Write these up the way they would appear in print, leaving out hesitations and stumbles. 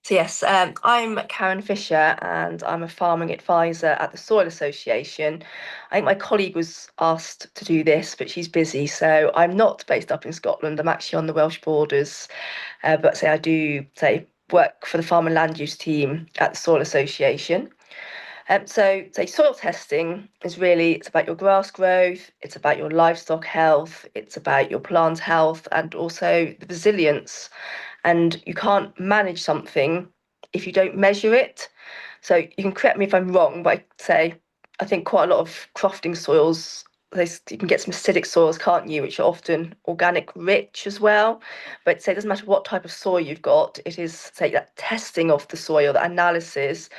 So yes, I'm Karen Fisher and I'm a farming advisor at the Soil Association. I think my colleague was asked to do this, but she's busy, so I'm not based up in Scotland. I'm actually on the Welsh borders, but I do work for the Farm and Land Use team at the Soil Association. Soil testing is really, it's about your grass growth, it's about your livestock health, it's about your plant health, and also the resilience. And you can't manage something if you don't measure it. So you can correct me if I'm wrong, but I think quite a lot of crofting soils, you can get some acidic soils, can't you, which are often organic rich as well. But say it doesn't matter what type of soil you've got, it is say that testing of the soil, that analysis,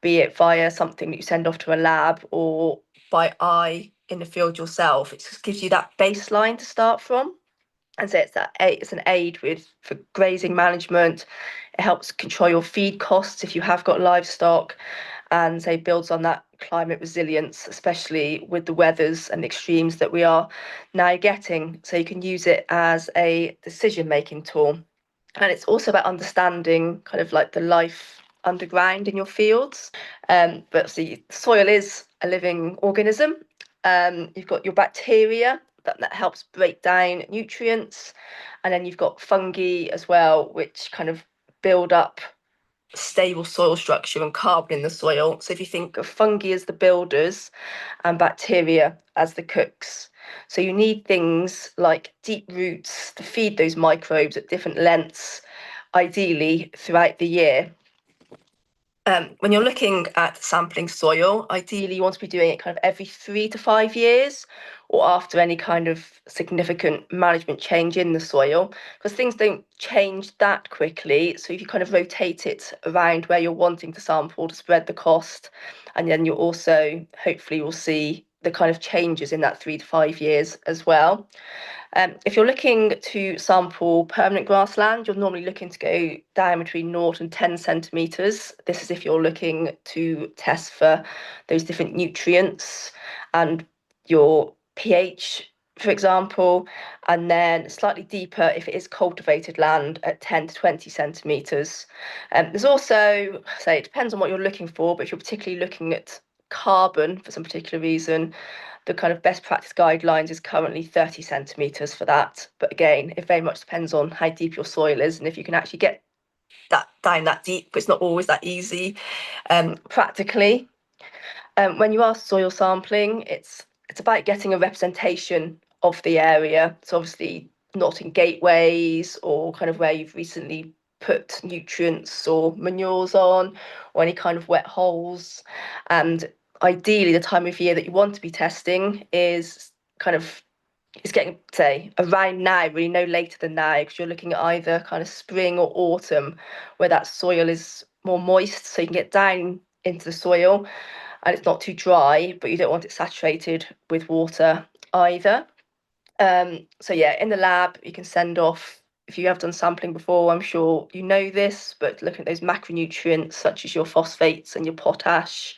be it via something that you send off to a lab or by eye in the field yourself. It just gives you that baseline to start from. And so it's an aid for grazing management. It helps control your feed costs if you have got livestock, and builds on that climate resilience, especially with the weathers and extremes that we are now getting. So you can use it as a decision-making tool. And it's also about understanding kind of like the life underground in your fields. But see, soil is a living organism. You've got your bacteria that helps break down nutrients, and then you've got fungi as well, which kind of build up stable soil structure and carbon in the soil. So if you think of fungi as the builders and bacteria as the cooks, so you need things like deep roots to feed those microbes at different lengths, ideally throughout the year. When you're looking at sampling soil, ideally you want to be doing it kind of every 3 to 5 years, or after any kind of significant management change in the soil, because things don't change that quickly. So if you kind of rotate it around where you're wanting to sample to spread the cost, and then you also hopefully will see the kind of changes in that 3 to 5 years as well. If you're looking to sample permanent grassland, you're normally looking to go down between 0 and 10 centimetres. This is if you're looking to test for those different nutrients and your pH, for example, and then slightly deeper if it is cultivated land at 10 to 20 centimetres. There's also, it depends on what you're looking for, but if you're particularly looking at carbon for some particular reason, the kind of best practice guidelines is currently 30 centimetres for that. But again, it very much depends on how deep your soil is and if you can actually get that down that deep, but it's not always that easy practically. When you are soil sampling, it's about getting a representation of the area. So obviously not in gateways or kind of where you've recently put nutrients or manures on, or any kind of wet holes. And ideally the time of year that you want to be testing is getting, around now, really no later than now, because you're looking at either kind of spring or autumn where that soil is more moist, so you can get down into the soil and it's not too dry, but you don't want it saturated with water either. In the lab, you can send off, if you have done sampling before, I'm sure you know this, but looking at those macronutrients such as your phosphates and your potash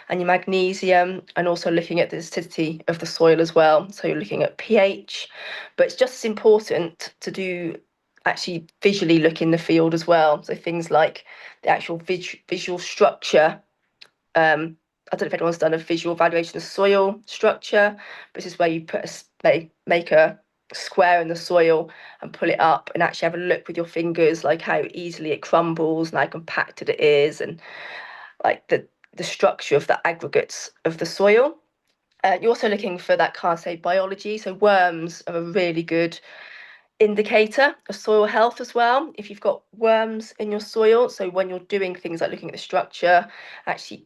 and your magnesium, and also looking at the acidity of the soil as well. So you're looking at pH, but it's just as important to do actually visually look in the field as well. So things like the actual visual structure. I don't know if anyone's done a visual evaluation of soil structure, but this is where you make a square in the soil and pull it up and actually have a look with your fingers, like how easily it crumbles and how compacted it is, and like the structure of the aggregates of the soil. You're also looking for that biology. So worms are a really good indicator of soil health as well. If you've got worms in your soil, so when you're doing things like looking at the structure, actually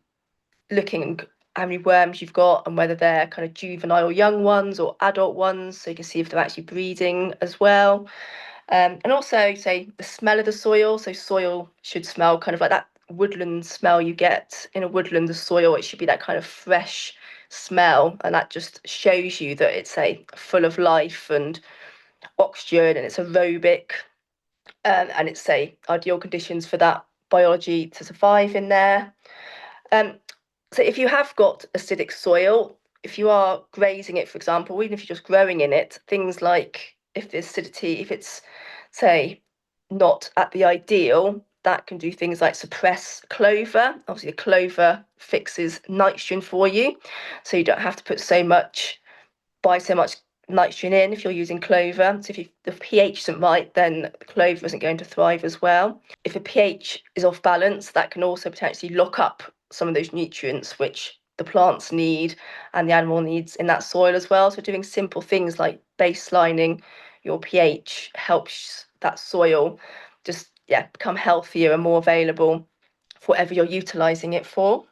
looking how many worms you've got and whether they're kind of juvenile young ones or adult ones, so you can see if they're actually breeding as well. And also the smell of the soil. So soil should smell kind of like that woodland smell you get in a woodland. The soil, it should be that kind of fresh smell, and that just shows you that it's full of life and oxygen and it's aerobic, and it's ideal conditions for that biology to survive in there. So if you have got acidic soil, if you are grazing it, for example, even if you're just growing in it, things like if the acidity, if it's, not at the ideal, that can do things like suppress clover. Obviously, the clover fixes nitrogen for you, so you don't have to put buy so much nitrogen in if you're using clover. So if the pH isn't right, then the clover isn't going to thrive as well. If the pH is off balance, that can also potentially lock up some of those nutrients which the plants need and the animal needs in that soil as well. So doing simple things like baselining your pH helps that soil just become healthier and more available for whatever you're utilizing it for.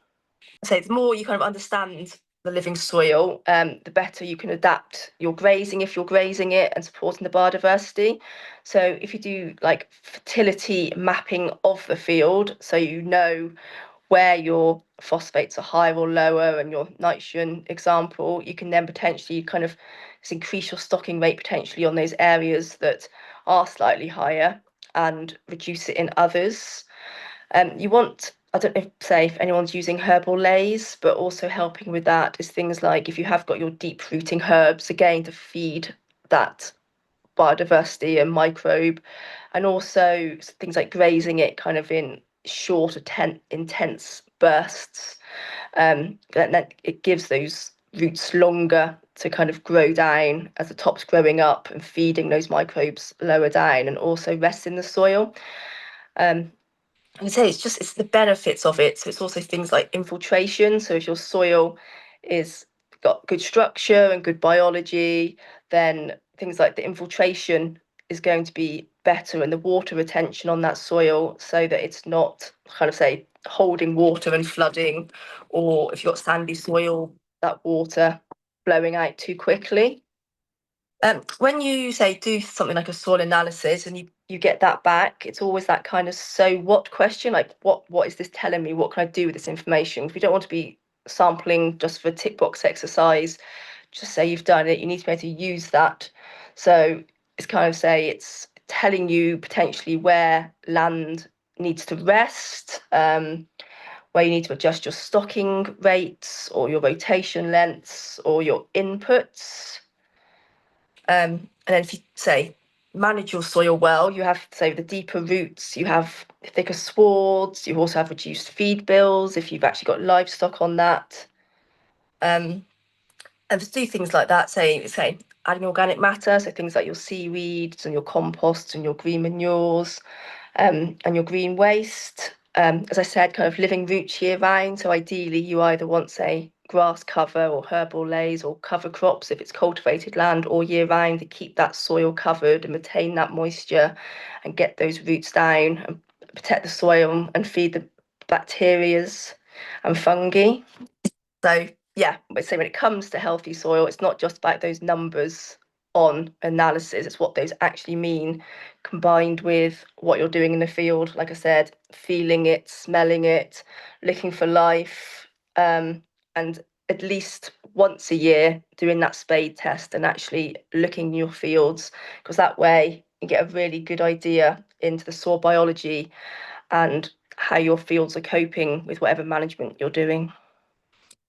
So the more you kind of understand the living soil, the better you can adapt your grazing if you're grazing it and supporting the biodiversity. So if you do like fertility mapping of the field, so you know where your phosphates are higher or lower and your nitrogen example, you can then potentially kind of increase your stocking rate potentially on those areas that are slightly higher and reduce it in others. You want, I don't know, say if anyone's using herbal lays, but also helping with that is things like if you have got your deep rooting herbs, again, to feed that biodiversity and microbe, and also things like grazing it kind of in short, intense bursts. Then it gives those roots longer to kind of grow down as the top's growing up and feeding those microbes lower down and also rest in the soil. Um, I say it's the benefits of it. So it's also things like infiltration. So if your soil is got good structure and good biology, then things like the infiltration is going to be better and the water retention on that soil so that it's not kind of say holding water and flooding, or if you've got sandy soil, that water blowing out too quickly. When you say do something like a soil analysis and you get that back, it's always that kind of so what question, like what is this telling me? What can I do with this information? If you don't want to be sampling just for a tick box exercise, just say you've done it, you need to be able to use that. So it's kind of say it's telling you potentially where land needs to rest, where you need to adjust your stocking rates or your rotation lengths or your inputs. And then if you say manage your soil well, you have say the deeper roots, you have thicker swards, you also have reduced feed bills if you've actually got livestock on that. And to do things like that, say adding organic matter, so things like your seaweeds and your composts and your green manures, and your green waste. As I said, kind of living roots year round. So ideally, you either want, say, grass cover or herbal lays or cover crops if it's cultivated land all year round to keep that soil covered and retain that moisture and get those roots down and protect the soil and feed the bacterias and fungi. So yeah, but say when it comes to healthy soil, it's not just about those numbers on analysis, it's what those actually mean combined with what you're doing in the field. Like I said, feeling it, smelling it, looking for life, and at least once a year doing that spade test and actually looking in your fields, because that way you get a really good idea into the soil biology and how your fields are coping with whatever management you're doing.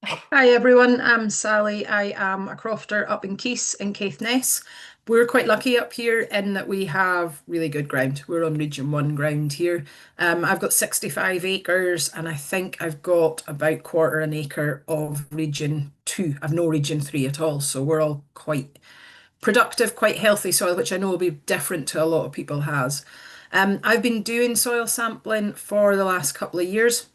Hi everyone, I'm Sally. I am a crofter up in Keys in Caithness. We're quite lucky up here in that we have really good ground. We're on Region 1 ground here. I've got 65 acres and I think I've got about quarter an acre of Region 2. I've no Region 3 at all, so we're all quite productive, quite healthy soil, which I know will be different to a lot of people has. I've been doing soil sampling for the last couple of years,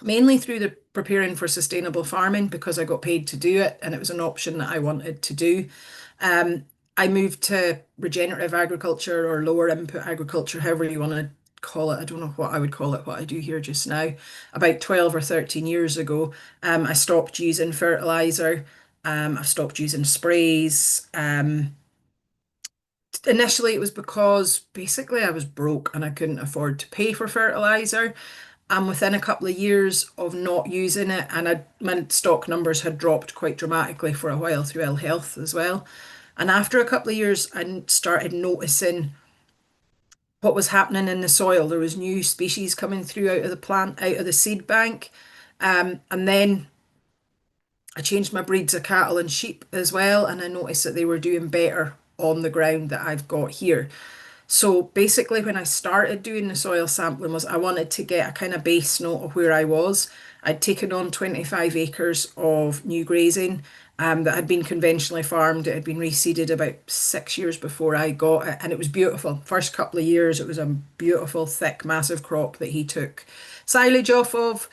mainly through the preparing for sustainable farming because I got paid to do it and it was an option that I wanted to do. Um, I moved to regenerative agriculture or lower input agriculture, however you want to call it. I don't know what I would call it, what I do here just now. About 12 or 13 years ago, I stopped using fertilizer. I've stopped using sprays. Initially, it was because basically I was broke and I couldn't afford to pay for fertilizer. And within a couple of years of not using it, and my stock numbers had dropped quite dramatically for a while through ill health as well. And after a couple of years, I started noticing what was happening in the soil. There was new species coming through out of the plant, out of the seed bank. And then I changed my breeds of cattle and sheep as well, and I noticed that they were doing better on the ground that I've got here. So basically, when I started doing the soil sampling, was I wanted to get a kind of base note of where I was. I'd taken on 25 acres of new grazing that had been conventionally farmed. It had been reseeded about 6 years before I got it, and it was beautiful. First couple of years, it was a beautiful, thick, massive crop that he took silage off of.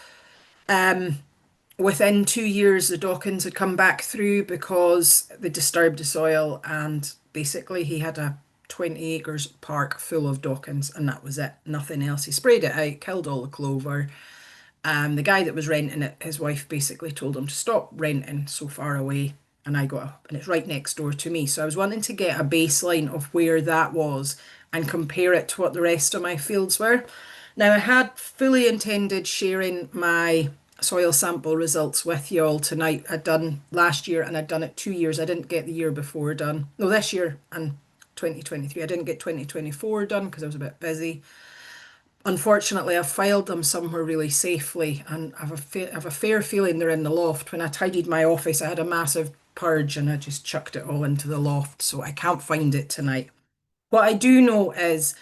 Within 2 years, the Dawkins had come back through because they disturbed the soil, and basically he had a 20 acres park full of Dawkins, and that was it. Nothing else. He sprayed it out, killed all the clover. The guy that was renting it, his wife basically told him to stop renting so far away. And I got up, and it's right next door to me. So I was wanting to get a baseline of where that was and compare it to what the rest of my fields were. Now, I had fully intended sharing my soil sample results with you all tonight. I'd done last year and I'd done it 2 years. I didn't get the year before done. No, this year and 2023. I didn't get 2024 done because I was a bit busy. Unfortunately, I've filed them somewhere really safely, and I have a fair feeling they're in the loft. When I tidied my office, I had a massive purge and I just chucked it all into the loft, so I can't find it tonight. What I do know is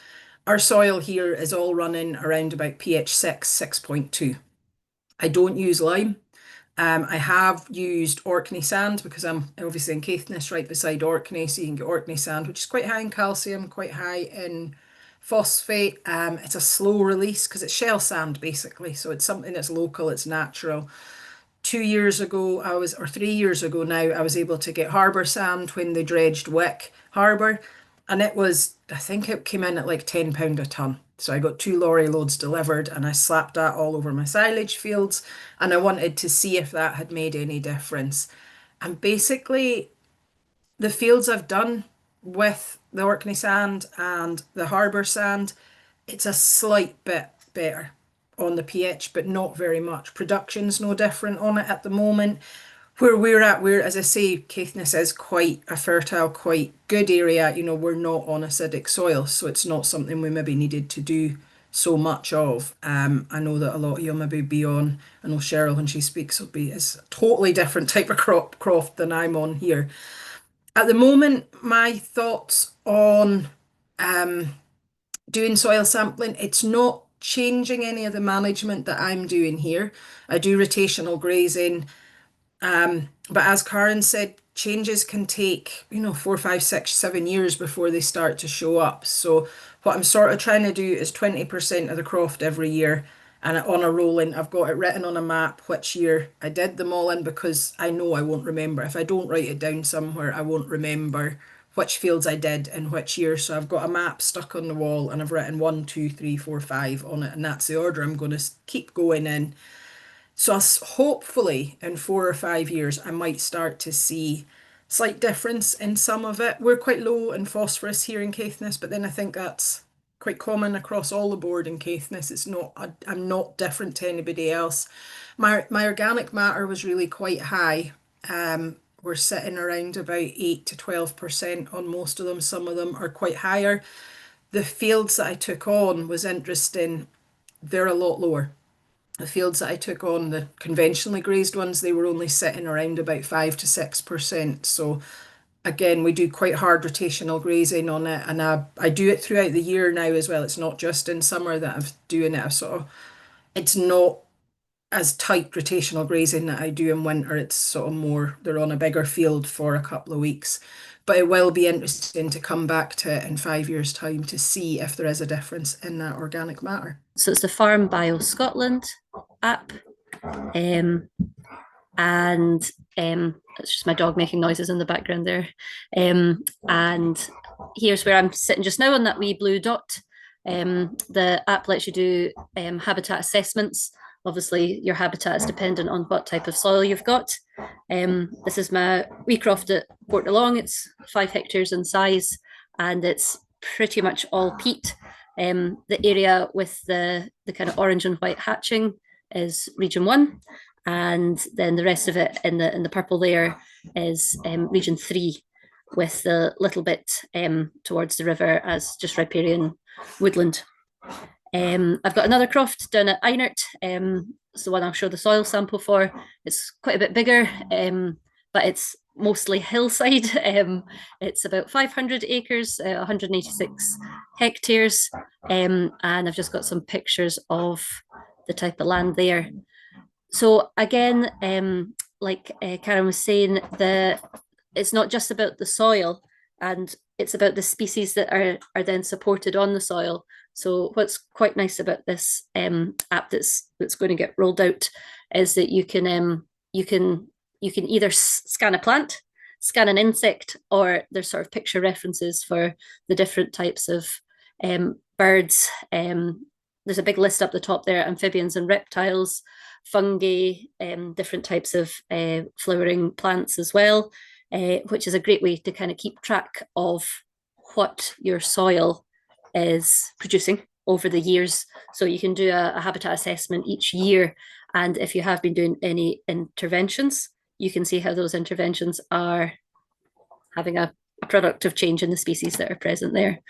our soil here is all running around about pH 6, 6.2. I don't use lime. I have used Orkney sand because I'm obviously in Caithness right beside Orkney, so you can get Orkney sand, which is quite high in calcium, quite high in phosphate. It's a slow release because it's shell sand basically, so it's something that's local, it's natural. 2 years ago, or 3 years ago now, I was able to get harbour sand when they dredged Wick Harbour, and it was, I think it came in at like £10 a tonne. So I got 2 lorry loads delivered and I slapped that all over my silage fields, and I wanted to see if that had made any difference. And basically, the fields I've done with the Orkney sand and the harbour sand, it's a slight bit better on the pH, but not very much. Production's no different on it at the moment. Where we're at, where, as I say, Caithness is quite a fertile, quite good area. You know, we're not on acidic soil, so it's not something we maybe needed to do so much of. I know that a lot of you maybe be on, I know Cheryl when she speaks will be, is a totally different type of croft than I'm on here. At the moment, my thoughts on doing soil sampling, it's not changing any of the management that I'm doing here. I do rotational grazing, but as Karen said, changes can take, 4, 5, 6, 7 years before they start to show up. So what I'm sort of trying to do is 20% of the croft every year. And on a rolling, I've got it written on a map which year I did them all in, because I know I won't remember. If I don't write it down somewhere, I won't remember which fields I did in which year. So I've got a map stuck on the wall and I've written 1, 2, 3, 4, 5 on it. And that's the order I'm going to keep going in. So hopefully in 4 or 5 years, I might start to see slight difference in some of it. We're quite low in phosphorus here in Caithness, but then I think that's quite common across all the board in Caithness. It's not, I'm not different to anybody else. My organic matter was really quite high. We're sitting around about 8 to 12% on most of them. Some of them are quite higher. The fields that I took on was interesting. They're a lot lower. The fields that I took on, the conventionally grazed ones, they were only sitting around about 5 to 6%. So again, we do quite hard rotational grazing on it, and I do it throughout the year now as well. It's not just in summer that I'm doing it. It's not as tight rotational grazing that I do in winter. It's sort of more, they're on a bigger field for a couple of weeks. But it will be interesting to come back to it in 5 years' time to see if there is a difference in that organic matter. So it's the Farm Bio Scotland app. Um, and it's just my dog making noises in the background there. And here's where I'm sitting just now on that wee blue dot. The app lets you do habitat assessments. Obviously, your habitat is dependent on what type of soil you've got. This is my wee croft at Portalong. It's 5 hectares in size, and it's pretty much all peat. The area with the kind of orange and white hatching is region 1, and then the rest of it in the purple there is region 3, with the little bit towards the river as just riparian woodland. I've got another croft down at Einert. It's the one I'll show the soil sample for. It's quite a bit bigger, but it's mostly hillside. It's about 500 acres, 186 hectares, and I've just got some pictures of the type of land there. So again, like Karen was saying, it's not just about the soil, and it's about the species that are then supported on the soil. So what's quite nice about this app that's going to get rolled out is that you can either scan a plant, scan an insect, or there's sort of picture references for the different types of birds. There's a big list up the top there: amphibians and reptiles, fungi, different types of flowering plants as well, which is a great way to kind of keep track of what your soil is producing over the years. So you can do a habitat assessment each year, and if you have been doing any interventions, you can see how those interventions are having a productive change in the species that are present there.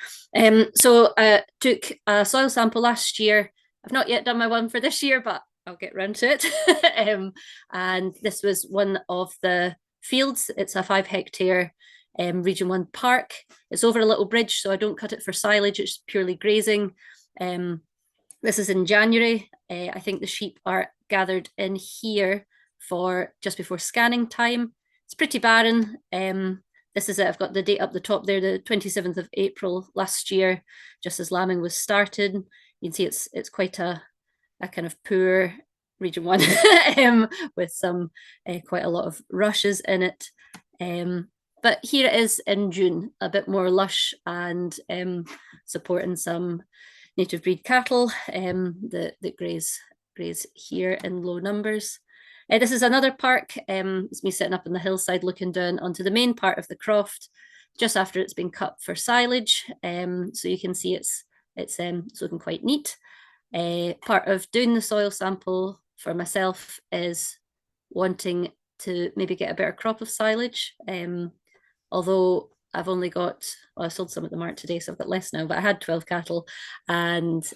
So I took a soil sample last year. I've not yet done my one for this year, but I'll get round to it. And this was one of the fields. It's a 5-hectare Region 1 park. It's over a little bridge, so I don't cut it for silage. It's purely grazing. This is in January. I think the sheep are gathered in here for just before scanning time. It's pretty barren. This is it. I've got the date up the top there, the 27th of April last year, just as lambing was started. You can see it's quite a kind of poor Region 1 with some quite a lot of rushes in it. But here it is in June, a bit more lush and supporting some native breed cattle that graze here in low numbers. This is another park. It's me sitting up on the hillside looking down onto the main part of the croft just after it's been cut for silage. So you can see it's looking quite neat. Part of doing the soil sample for myself is wanting to maybe get a better crop of silage. Although I've only got, well, I sold some at the market today, so I've got less now, but I had 12 cattle, and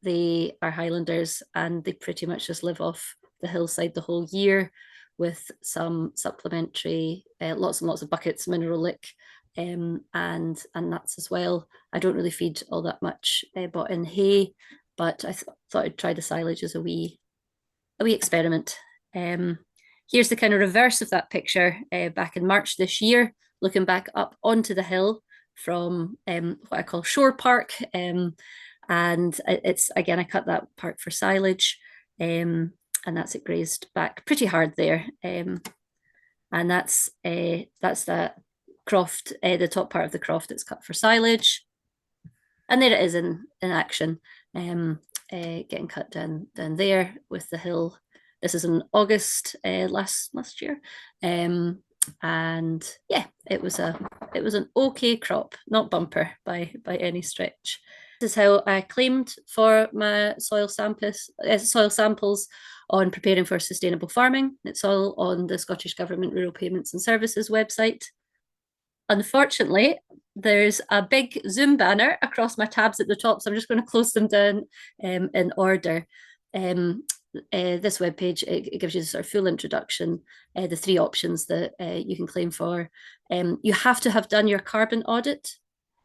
they are Highlanders, and they pretty much just live off the hillside the whole year with some supplementary, lots and lots of buckets, mineral lick, and nuts as well. I don't really feed all that much bought in hay, but I thought I'd try the silage as a wee experiment. Here's the kind of reverse of that picture back in March this year, looking back up onto the hill from what I call Shore Park. And it's, again, I cut that park for silage, and that's it grazed back pretty hard there. And that's that croft, the top part of the croft that's cut for silage. And there it is in action, getting cut down there with the hill. This is in August last year, and yeah, it was an okay crop, not bumper by any stretch. This is how I claimed for my soil samples on preparing for sustainable farming. It's all on the Scottish Government Rural Payments and Services website. Unfortunately, there's a big Zoom banner across my tabs at the top, so I'm just going to close them down in order. This webpage, it gives you the sort of full introduction, the 3 options that you can claim for. You have to have done your carbon audit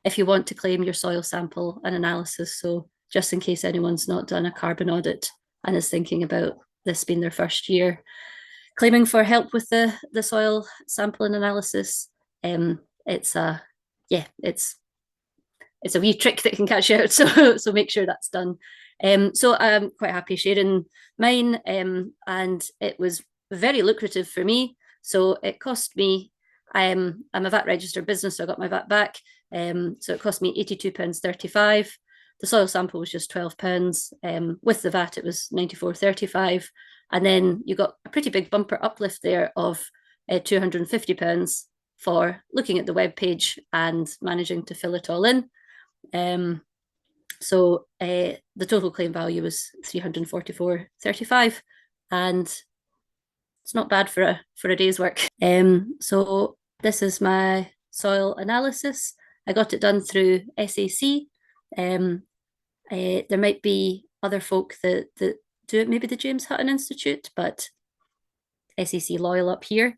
if you want to claim your soil sample and analysis. So just in case anyone's not done a carbon audit and is thinking about this being their first year, claiming for help with the soil sample and analysis, it's a wee trick that can catch you out. So make sure that's done. So I'm quite happy sharing mine, and it was very lucrative for me. So it cost me, I'm a VAT registered business, so I got my VAT back. So it cost me £82.35. The soil sample was just £12. With the VAT, it was £94.35. And then you got a pretty big bumper uplift there of £250 for looking at the web page and managing to fill it all in. So the total claim value was £344.35, and it's not bad for a day's work. So this is my soil analysis. I got it done through SAC. There might be other folk that do it, maybe the James Hutton Institute, but SAC loyal up here.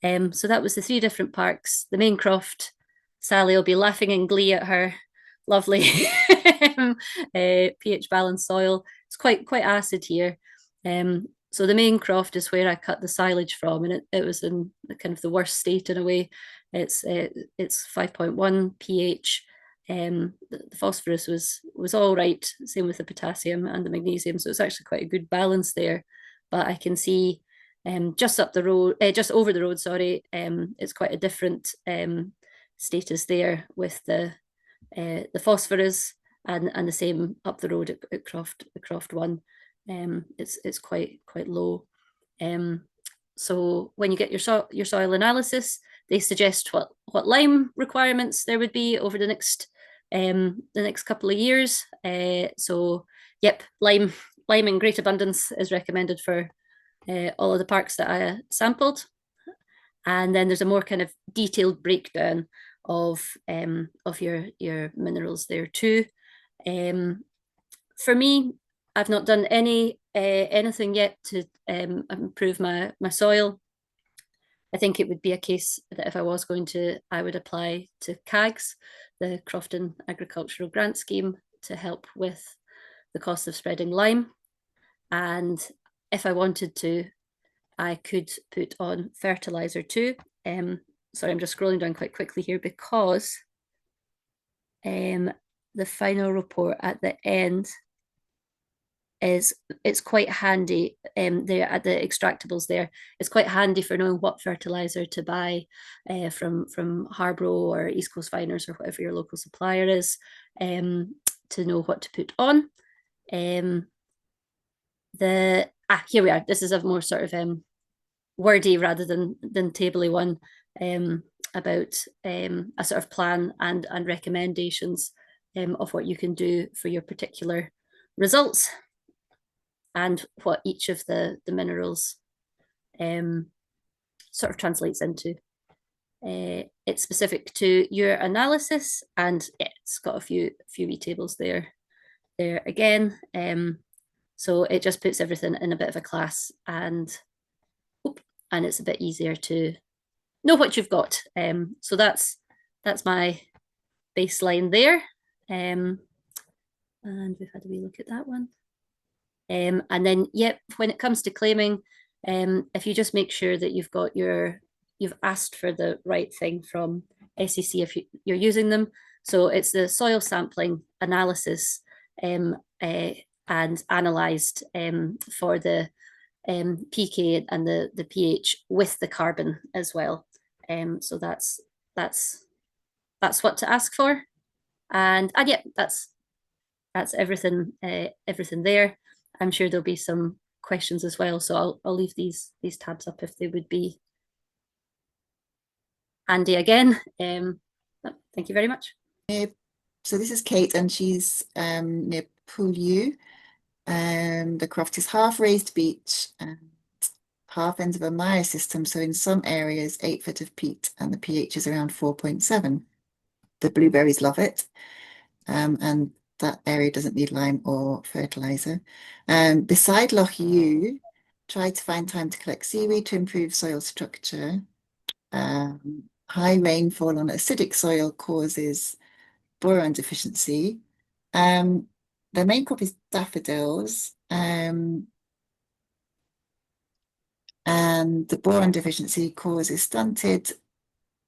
So that was the 3 different parks. The main croft, Sally will be laughing in glee at her lovely pH balanced soil. It's quite acid here. So the main croft is where I cut the silage from, and it was in kind of the worst state in a way. It's 5.1 pH. The phosphorus was all right. Same with the potassium and the magnesium. So it's actually quite a good balance there. But I can see just up the road, just over the road, sorry, it's quite a different status there with the phosphorus, and the same up the road at Croft 1. It's quite low. So when you get your soil analysis, they suggest what lime requirements there would be over the next couple of years. So yep, lime in great abundance is recommended for all of the parks that I sampled. And then there's a more kind of detailed breakdown of your minerals there too. For me, I've not done anything yet to improve my soil. I think it would be a case that if I was going to, I would apply to CAGS, the Crofton Agricultural Grant Scheme, to help with the cost of spreading lime. And if I wanted to, I could put on fertilizer too. Sorry, I'm just scrolling down quite quickly here because the final report at the end it's quite handy there at the extractables there. It's quite handy for knowing what fertilizer to buy from Harbro or East Coast Finers or whatever your local supplier is, to know what to put on. Here we are. This is a more sort of wordy rather than tabley one, about a sort of plan and recommendations of what you can do for your particular results and what each of the minerals sort of translates into. It's specific to your analysis, and it's got a few wee tables there again. So it just puts everything in a bit of a class, and it's a bit easier to know what you've got. So that's my baseline there. And we've had a wee look at that one. And then, yep, when it comes to claiming, if you just make sure that you've asked for the right thing from SEC if you're using them. So it's the soil sampling analysis and analysed for the pK and the pH with the carbon as well. So that's what to ask for, and yeah, that's everything there. I'm sure there'll be some questions as well, so I'll leave these tabs up if they would be handy again. Thank you very much. So this is Kate, and she's near Pouliou. The croft is half raised beach and half ends of a mire system. So in some areas, 8 foot of peat, and the pH is around 4.7. The blueberries love it. And that area doesn't need lime or fertilizer. Beside Loch Ewe, try to find time to collect seaweed to improve soil structure. High rainfall on acidic soil causes boron deficiency. The main crop is daffodils, and the boron deficiency causes stunted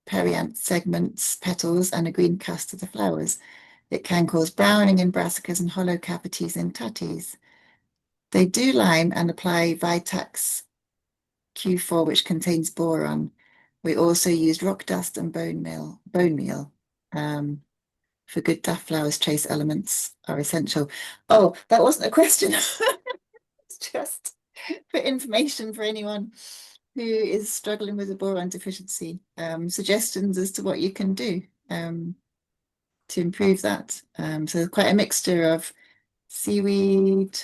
perianth segments, petals, and a green cast of the flowers. It can cause browning in brassicas and hollow cavities in tatties. They do lime and apply Vitax Q4, which contains boron. We also used rock dust and bone meal. For good daff flowers, trace elements are essential. Oh, that wasn't a question. It's just for information for anyone who is struggling with a boron deficiency. Suggestions as to what you can do to improve that. So quite a mixture of seaweed,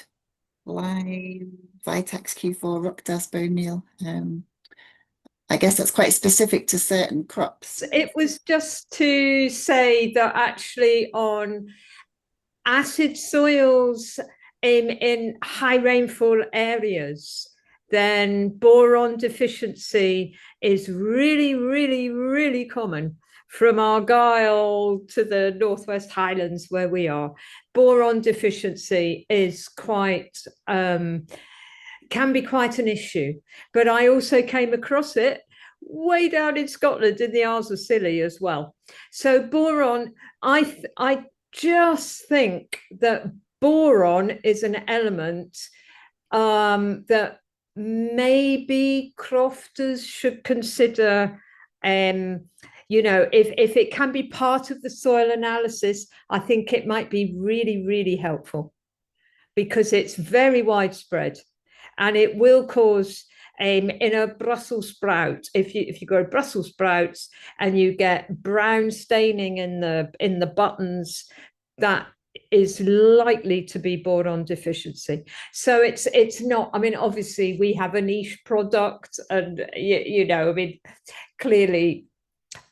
lime, Vitax Q4, rock dust, bone meal. I guess that's quite specific to certain crops. It was just to say that actually on acid soils in high rainfall areas, then boron deficiency is really, really, really common from Argyll to the Northwest Highlands where we are. Boron deficiency is can be quite an issue. But I also came across it way down in Scotland in the Isles of Scilly as well. So boron, I just think that boron is an element that maybe crofters should consider. If it can be part of the soil analysis, I think it might be really, really helpful because it's very widespread and it will cause in a Brussels sprout, if you grow Brussels sprouts and you get brown staining in the buttons, that is likely to be boron deficiency. So it's not, I mean, obviously we have a niche product and clearly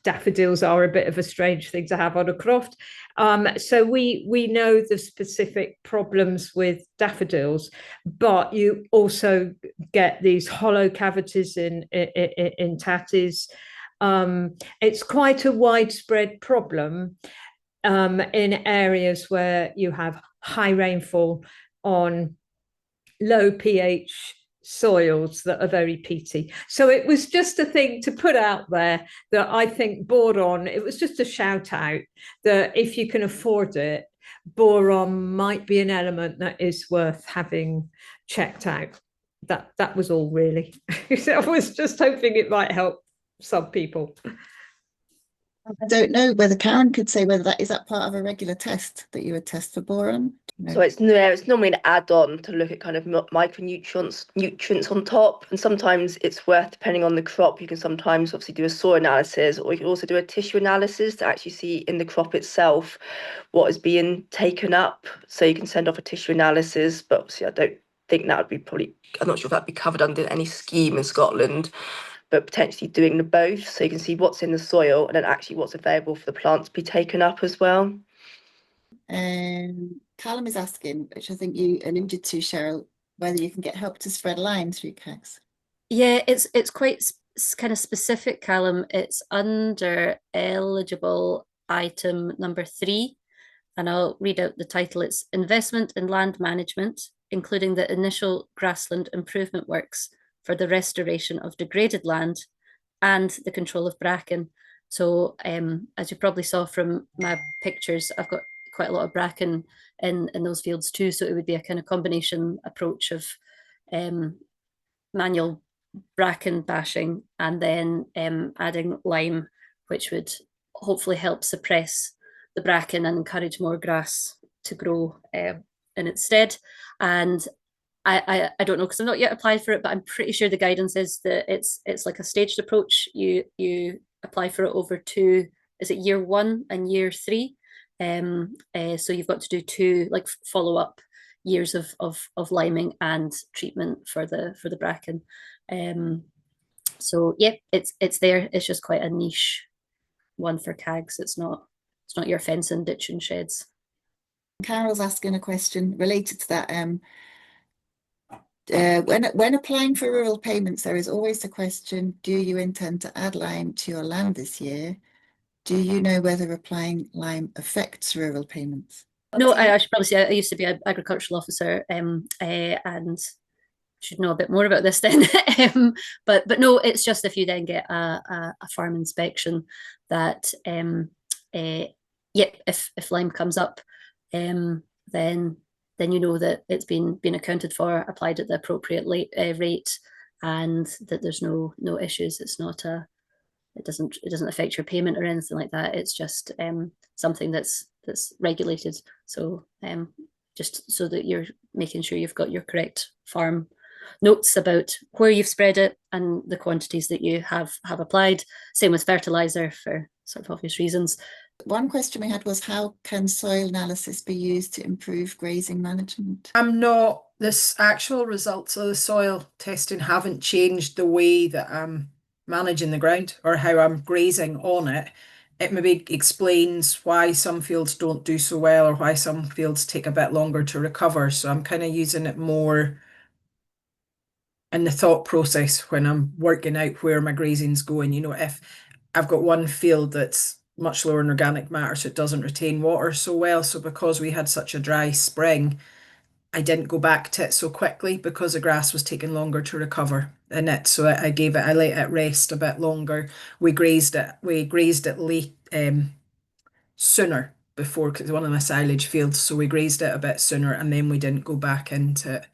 daffodils are a bit of a strange thing to have on a croft. So we know the specific problems with daffodils, but you also get these hollow cavities in tatties. It's quite a widespread problem in areas where you have high rainfall on low pH soils that are very peaty. So it was just a thing to put out there that I think boron, it was just a shout out that if you can afford it, boron might be an element that is worth having checked out. That was all really. I was just hoping it might help some people. I don't know whether Karen could say whether that is that part of a regular test that you would test for boron. No. So it's normally an add-on to look at kind of nutrients on top, and sometimes it's worth, depending on the crop, you can sometimes obviously do a soil analysis, or you can also do a tissue analysis to actually see in the crop itself what is being taken up. So you can send off a tissue analysis, but obviously I don't think that would be I'm not sure if that'd be covered under any scheme in Scotland, but potentially doing the both, so you can see what's in the soil and then actually what's available for the plants to be taken up as well. Callum is asking, which I think you alluded to, Cheryl, whether you can get help to spread lime through cags. Yeah, it's quite kind of specific, Callum. It's under eligible item number 3, and I'll read out the title. It's investment in land management, including the initial grassland improvement works for the restoration of degraded land and the control of bracken. So as you probably saw from my pictures, I've got quite a lot of bracken in those fields too. So it would be a kind of combination approach of manual bracken bashing and then adding lime, which would hopefully help suppress the bracken and encourage more grass to grow in its stead. And I don't know because I've not yet applied for it, but I'm pretty sure the guidance is that it's like a staged approach. You apply for it over 2, is it year 1 and year 3? So you've got to do 2 like follow-up years of liming and treatment for the bracken. So yeah, it's there. It's just quite a niche one for cags. It's not your fence and ditch and sheds. Carol's asking a question related to that. When applying for rural payments, there is always the question, do you intend to add lime to your land this year? Do you know whether applying lime affects rural payments? No, I should probably say I used to be an agricultural officer and should know a bit more about this then. But no, it's just if you then get a farm inspection that if lime comes up, then you know that it's been accounted for, applied at the appropriate rate, and that there's no issues. It's not it doesn't affect your payment or anything like that. It's just something that's regulated. So just so that you're making sure you've got your correct farm notes about where you've spread it and the quantities that you have applied. Same with fertilizer for sort of obvious reasons. One question we had was, how can soil analysis be used to improve grazing management? This actual results of the soil testing haven't changed the way that I'm managing the ground or how I'm grazing on it. It maybe explains why some fields don't do so well or why some fields take a bit longer to recover. So I'm kind of using it more in the thought process when I'm working out where my grazing's going. You know, if I've got one field that's much lower in organic matter, so it doesn't retain water so well. So because we had such a dry spring, I didn't go back to it so quickly because the grass was taking longer to recover in it. So I let it rest a bit longer. We grazed it late, sooner before, because one of my silage fields, so we grazed it a bit sooner and then we didn't go back into it.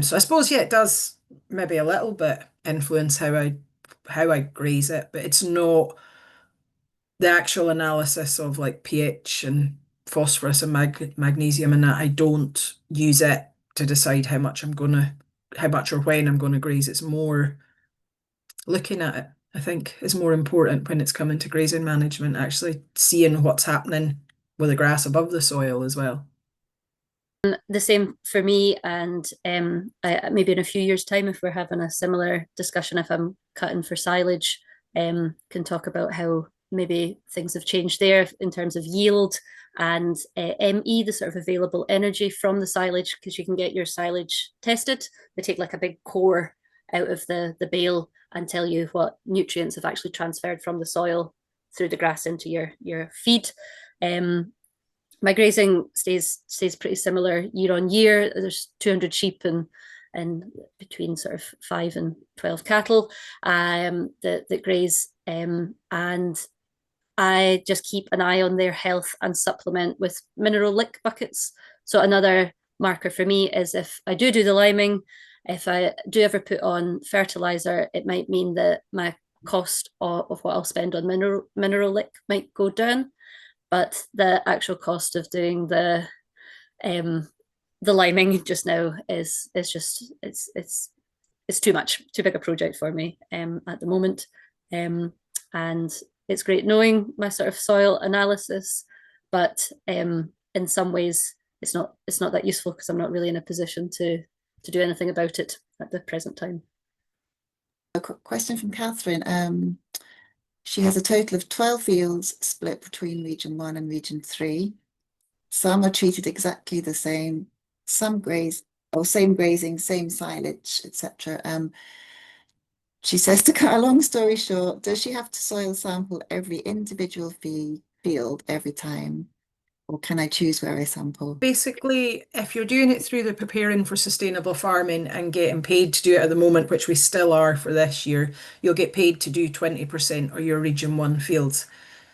So I suppose, yeah, it does maybe a little bit influence how I graze it, but it's not the actual analysis of like pH and phosphorus and magnesium and that. I don't use it to decide how much or when I'm gonna graze. It's more looking at it, I think, is more important when it's coming to grazing management, actually seeing what's happening with the grass above the soil as well. The same for me, and maybe in a few years' time, if we're having a similar discussion, if I'm cutting for silage, can talk about how maybe things have changed there in terms of yield and ME, the sort of available energy from the silage, because you can get your silage tested. They take like a big core out of the bale and tell you what nutrients have actually transferred from the soil through the grass into your feed. My grazing stays pretty similar year on year. There's 200 sheep and between sort of 5 and 12 cattle that graze, and I just keep an eye on their health and supplement with mineral lick buckets. So another marker for me is if I do the liming, if I do ever put on fertilizer, it might mean that my cost of what I'll spend on mineral lick might go down, but the actual cost of doing the liming just now is just it's too much, too big a project for me at the moment. And it's great knowing my sort of soil analysis, but in some ways it's not that useful because I'm not really in a position to do anything about it at the present time. A question from Catherine. She has a total of 12 fields split between Region 1 and Region 3. Some are treated exactly the same, some graze, or same grazing, same silage, etc. She says, to cut a long story short, does she have to soil sample every individual field every time? Or can I choose where I sample? Basically, if you're doing it through the Preparing for Sustainable Farming and getting paid to do it at the moment, which we still are for this year, you'll get paid to do 20% of your Region 1 fields.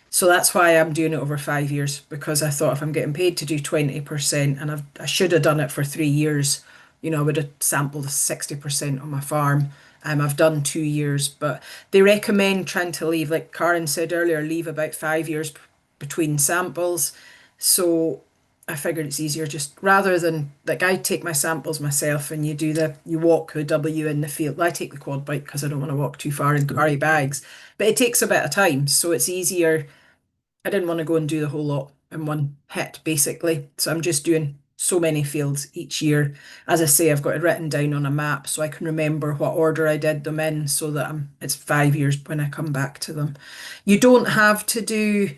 So that's why I'm doing it over 5 years, because I thought if I'm getting paid to do 20%, and I should have done it for 3 years, I would have sampled 60% on my farm. I've done 2 years, but they recommend trying to leave, like Karen said earlier, leave about 5 years between samples. So I figured it's easier just rather than like I take my samples myself and you walk the W in the field. I take the quad bike because I don't want to walk too far and carry bags, but it takes a bit of time, so it's easier. I didn't want to go and do the whole lot in one hit, basically. So I'm just doing so many fields each year. As I say, I've got it written down on a map so I can remember what order I did them in so that it's 5 years when I come back to them. You don't have to do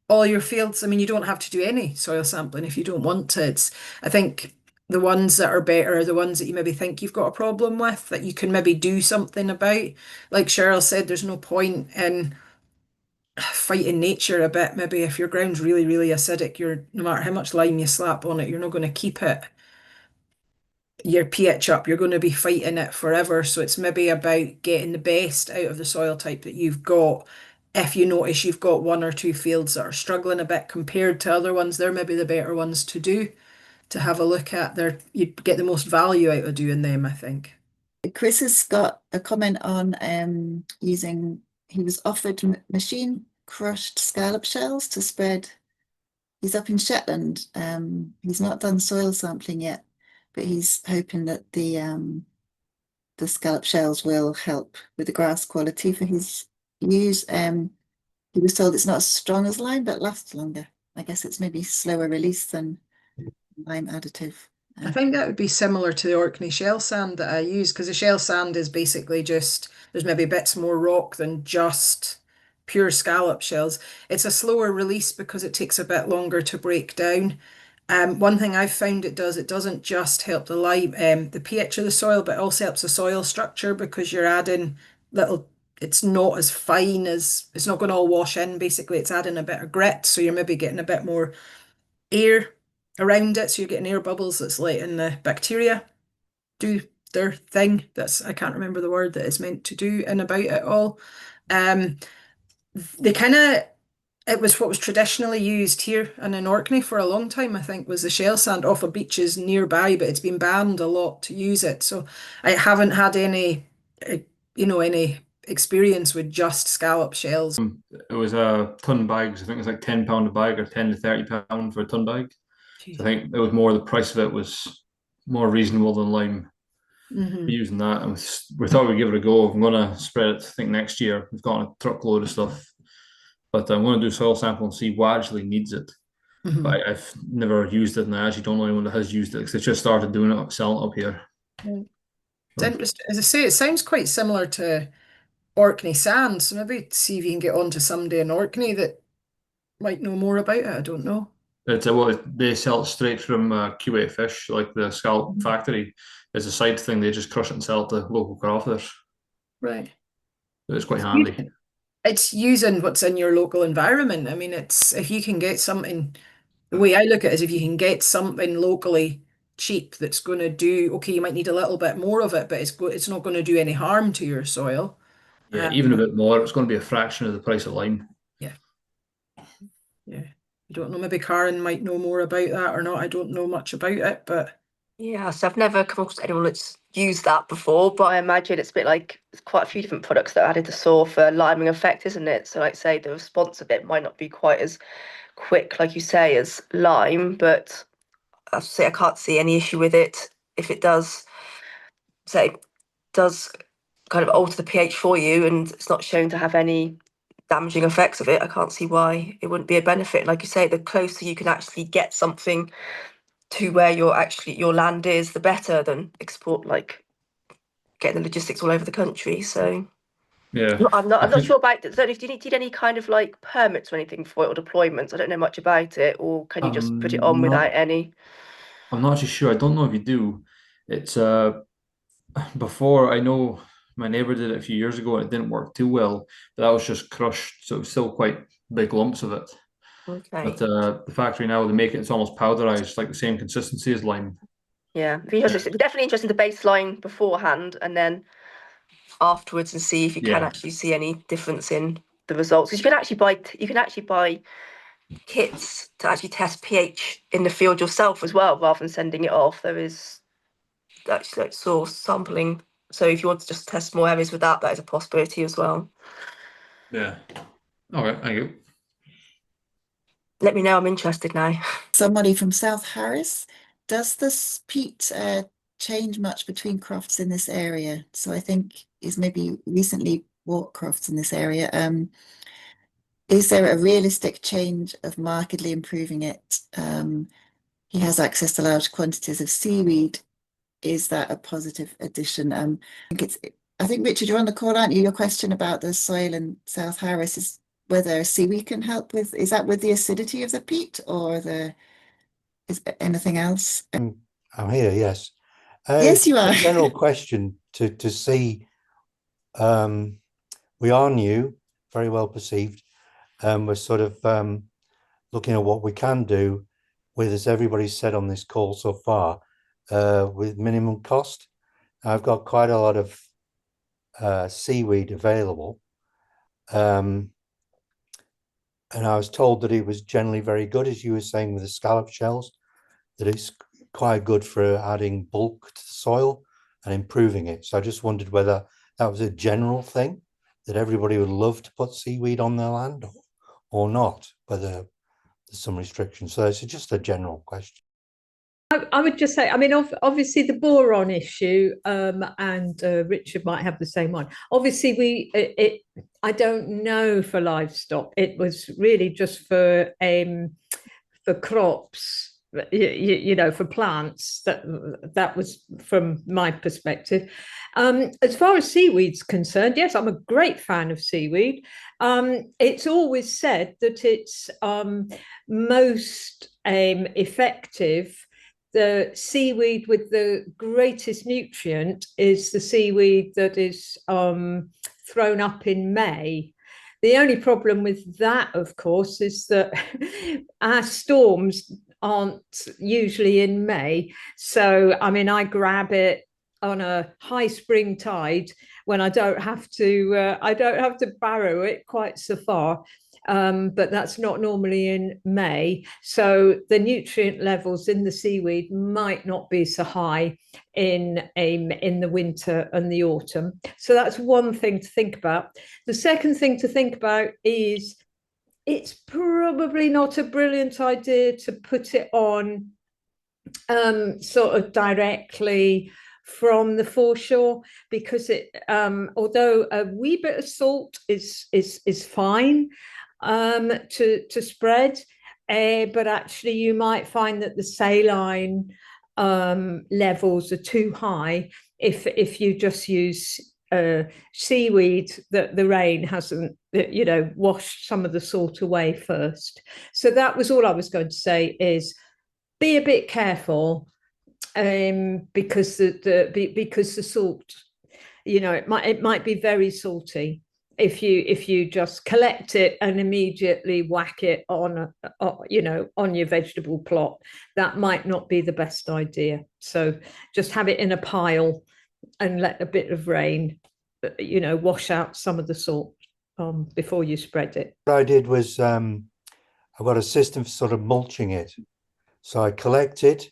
all your fields. I mean, you don't have to do any soil sampling if you don't want to. I think the ones that are better are the ones that you maybe think you've got a problem with that you can maybe do something about. Like Cheryl said, there's no point in fighting nature a bit. Maybe if your ground's really, really acidic, no matter how much lime you slap on it, you're not going to keep your pH up. You're going to be fighting it forever. So it's maybe about getting the best out of the soil type that you've got. If you notice you've got 1 or 2 fields that are struggling a bit compared to other ones, they're maybe the better ones to have a look at. You'd get the most value out of doing them, I think. Chris has got a comment on he was offered machine crushed scallop shells to spread. He's up in Shetland. He's not done soil sampling yet, but he's hoping that the scallop shells will help with the grass quality for his use. He was told it's not as strong as lime, but lasts longer. I guess it's maybe slower release than lime additive. I think that would be similar to the Orkney shell sand that I use, because the shell sand is basically just, there's maybe bits more rock than just pure scallop shells. It's a slower release because it takes a bit longer to break down. One thing I've found it doesn't just help the pH of the soil, but also helps the soil structure because you're adding little it's not as fine as, it's not going to all wash in. Basically, it's adding a bit of grit, so you're maybe getting a bit more air around it, so you're getting air bubbles that's letting the bacteria do their thing. That's, I can't remember the word that it's meant to do and about it all. They kind of, it was what was traditionally used here and in Orkney for a long time, I think, was the shell sand off of beaches nearby, but it's been banned a lot to use it. So I haven't had any, any experience with just scallop shells. It was ton bags. I think it was like £10 a bag or 10 to £30 for a ton bag. Jeez. So I think it was more the price of it was more reasonable than lime. Mhm. Using that, and we thought we'd give it a go. I'm going to spread it, I think, next year. We've got a truckload of stuff, but I'm going to do soil sample and see what actually needs it. Mhm. But I've never used it, and I actually don't know anyone that has used it because they just started doing it, selling it up here. It's interesting. As I say, it sounds quite similar to Orkney sand, so maybe see if you can get on to somebody in Orkney that might know more about it. I don't know. It's well, they sell it straight from QA Fish, like the scallop factory. It's a side thing. They just crush it and sell it to local crafters. Right. It's quite handy. It's using what's in your local environment. I mean, it's, if you can get something, the way I look at it is if you can get something locally cheap that's going to do, okay, you might need a little bit more of it, but it's not going to do any harm to your soil. Yeah, even a bit more. It's going to be a fraction of the price of lime. Yeah. Yeah. I don't know, maybe Karen might know more about that or not. I don't know much about it, but Yeah, so I've never come across anyone that's used that before, but I imagine it's a bit like there's quite a few different products that are added to soil for liming effect, isn't it? So, like, say the response of it might not be quite as quick, like you say, as lime, but I say I can't see any issue with it if it does say does kind of alter the pH for you and it's not shown to have any damaging effects of it. I can't see why it wouldn't be a benefit. Like you say, the closer you can actually get something to where your land is, the better than export, like getting the logistics all over the country. So Yeah, I'm not sure about that. So if you need any kind of like permits or anything for it or deployments, I don't know much about it, or can you just put it on without any? I'm not actually sure. I don't know if you do. It's before I know my neighbor did it a few years ago and it didn't work too well, but that was just crushed, so it was still quite big lumps of it. Okay. But the factory now they make it, it's almost powderized, like the same consistency as lime. Yeah, it'd be definitely interesting to baseline beforehand and then afterwards and see if you can Yeah. actually see any difference in the results. Because you can actually buy kits to actually test pH in the field yourself as well, rather than sending it off. There is actually like source sampling. So if you want to just test more areas with that, that is a possibility as well. Yeah. All right, thank you. Let me know, I'm interested now. Somebody from South Harris, does this peat change much between crofts in this area? So I think he's maybe recently bought crofts in this area. Is there a realistic change of markedly improving it? He has access to large quantities of seaweed. Is that a positive addition? I think Richard, you're on the call, aren't you? Your question about the soil in South Harris is whether seaweed can help with, is that with the acidity of the peat or is there anything else? I'm here, yes. Yes, you are. A general question to see. We are new, very well perceived. We're sort of looking at what we can do with, as everybody's said on this call so far, with minimum cost. I've got quite a lot of seaweed available. And I was told that it was generally very good, as you were saying, with the scallop shells, that it's quite good for adding bulk to the soil and improving it. So I just wondered whether that was a general thing, that everybody would love to put seaweed on their land or not, whether there's some restrictions. So it's just a general question. I would just say, I mean, obviously the boron issue, and Richard might have the same one. Obviously, I don't know for livestock. It was really just for crops. For plants, that was from my perspective. As far as seaweed's concerned, yes, I'm a great fan of seaweed. It's always said that it's most effective. The seaweed with the greatest nutrient is the seaweed that is thrown up in May. The only problem with that, of course, is that our storms aren't usually in May. So, I mean, I grab it on a high spring tide when I don't have to barrow it quite so far. But that's not normally in May. So the nutrient levels in the seaweed might not be so high in the winter and the autumn. So that's one thing to think about. The second thing to think about is it's probably not a brilliant idea to put it on sort of directly from the foreshore, because it although a wee bit of salt is fine to spread, but actually you might find that the saline levels are too high if you just use seaweed that the rain hasn't washed some of the salt away first. So that was all I was going to say, is be a bit careful, because the salt, it might be very salty if you just collect it and immediately whack it on your vegetable plot. That might not be the best idea. So just have it in a pile and let a bit of rain wash out some of the salt before you spread it. What I did was I've got a system for sort of mulching it. So I collect it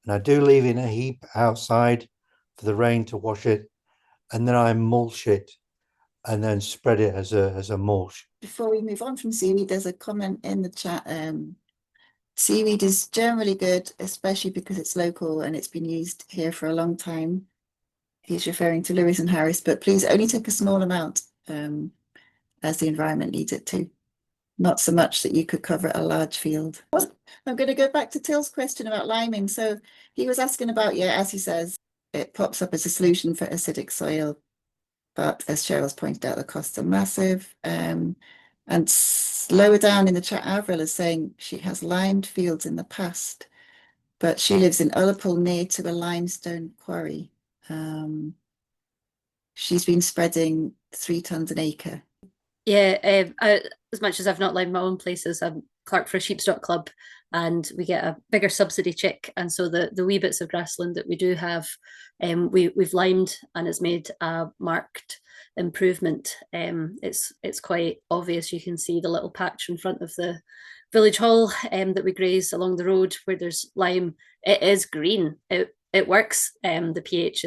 and I do leave it in a heap outside for the rain to wash it, and then I mulch it and then spread it as a mulch. Before we move on from seaweed, there's a comment in the chat. Seaweed is generally good, especially because it's local and it's been used here for a long time. He's referring to Lewis and Harris, but please only take a small amount as the environment needs it to. Not so much that you could cover a large field. I'm going to go back to Till's question about liming. So he was asking about, as he says, it pops up as a solution for acidic soil. But as Cheryl's pointed out, the costs are massive. And lower down in the chat, Avril is saying she has limed fields in the past, but she lives in Ullapool near to a limestone quarry. She's been spreading 3 tons an acre. Yeah, as much as I've not limed my own places, I'm clerk for a sheepstock club, and we get a bigger subsidy check. And so the wee bits of grassland that we do have, we've limed, and it's made a marked improvement. It's quite obvious. You can see the little patch in front of the village hall that we graze along the road where there's lime. It is green. It works. The pH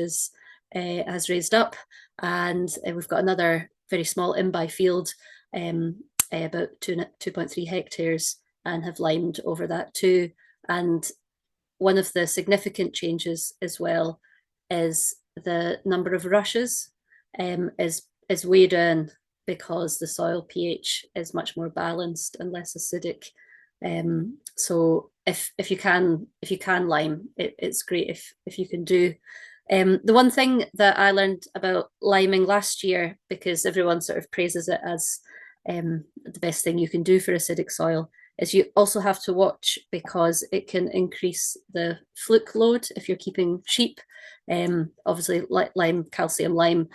has raised up, and we've got another very small in-by field, about 2.3 hectares, and have limed over that too. And one of the significant changes as well is the number of rushes is way down, because the soil pH is much more balanced and less acidic. So if you can lime, it's great if you can do. The one thing that I learned about liming last year, because everyone sort of praises it as the best thing you can do for acidic soil, is you also have to watch, because it can increase the fluke load if you're keeping sheep. Obviously, calcium lime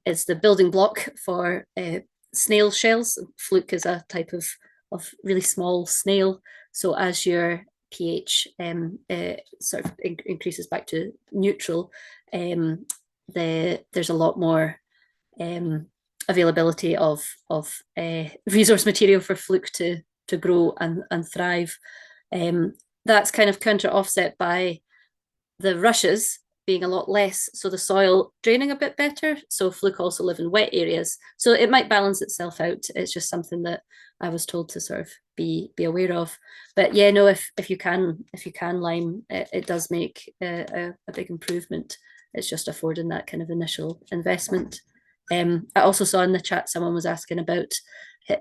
is the building block for snail shells. Fluke is a type of really small snail. So as your pH sort of increases back to neutral, there's a lot more availability of resource material for fluke to grow and thrive. That's kind of counter offset by the rushes being a lot less, so the soil draining a bit better. So fluke also live in wet areas, so it might balance itself out. It's just something that I was told to sort of be aware of. But yeah, no, if you can lime, it does make a big improvement. It's just affording that kind of initial investment. I also saw in the chat someone was asking about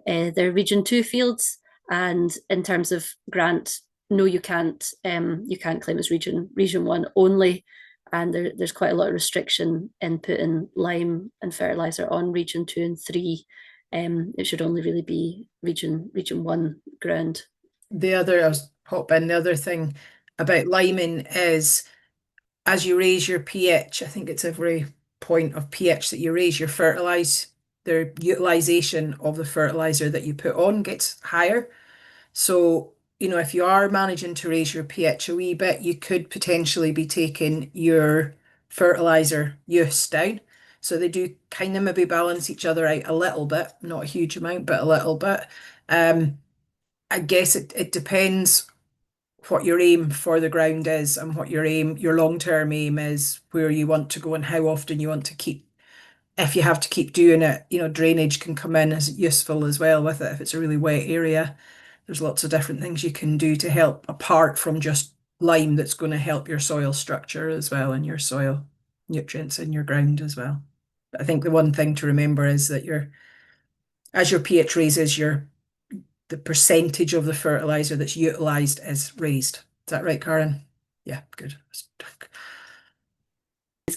their Region 2 fields, and in terms of grant, no, you can't claim as Region 1 only. And there's quite a lot of restriction in putting lime and fertilizer on Region 2 and 3. It should only really be Region 1 ground. The other thing about liming is, as you raise your pH, I think it's every point of pH that you raise, your fertilize their utilization of the fertilizer that you put on gets higher. So, if you are managing to raise your pH a wee bit, you could potentially be taking your fertilizer use down. So they do kind of maybe balance each other out a little bit, not a huge amount, but a little bit. I guess it depends what your aim for the ground is and what your long-term aim is, where you want to go and how often you want to keep. If you have to keep doing it, drainage can come in as useful as well with it if it's a really wet area. There's lots of different things you can do to help apart from just lime that's going to help your soil structure as well and your soil nutrients in your ground as well. But I think the one thing to remember is that as your pH raises, the percentage of the fertilizer that's utilized is raised. Is that right, Karen? Yeah, good.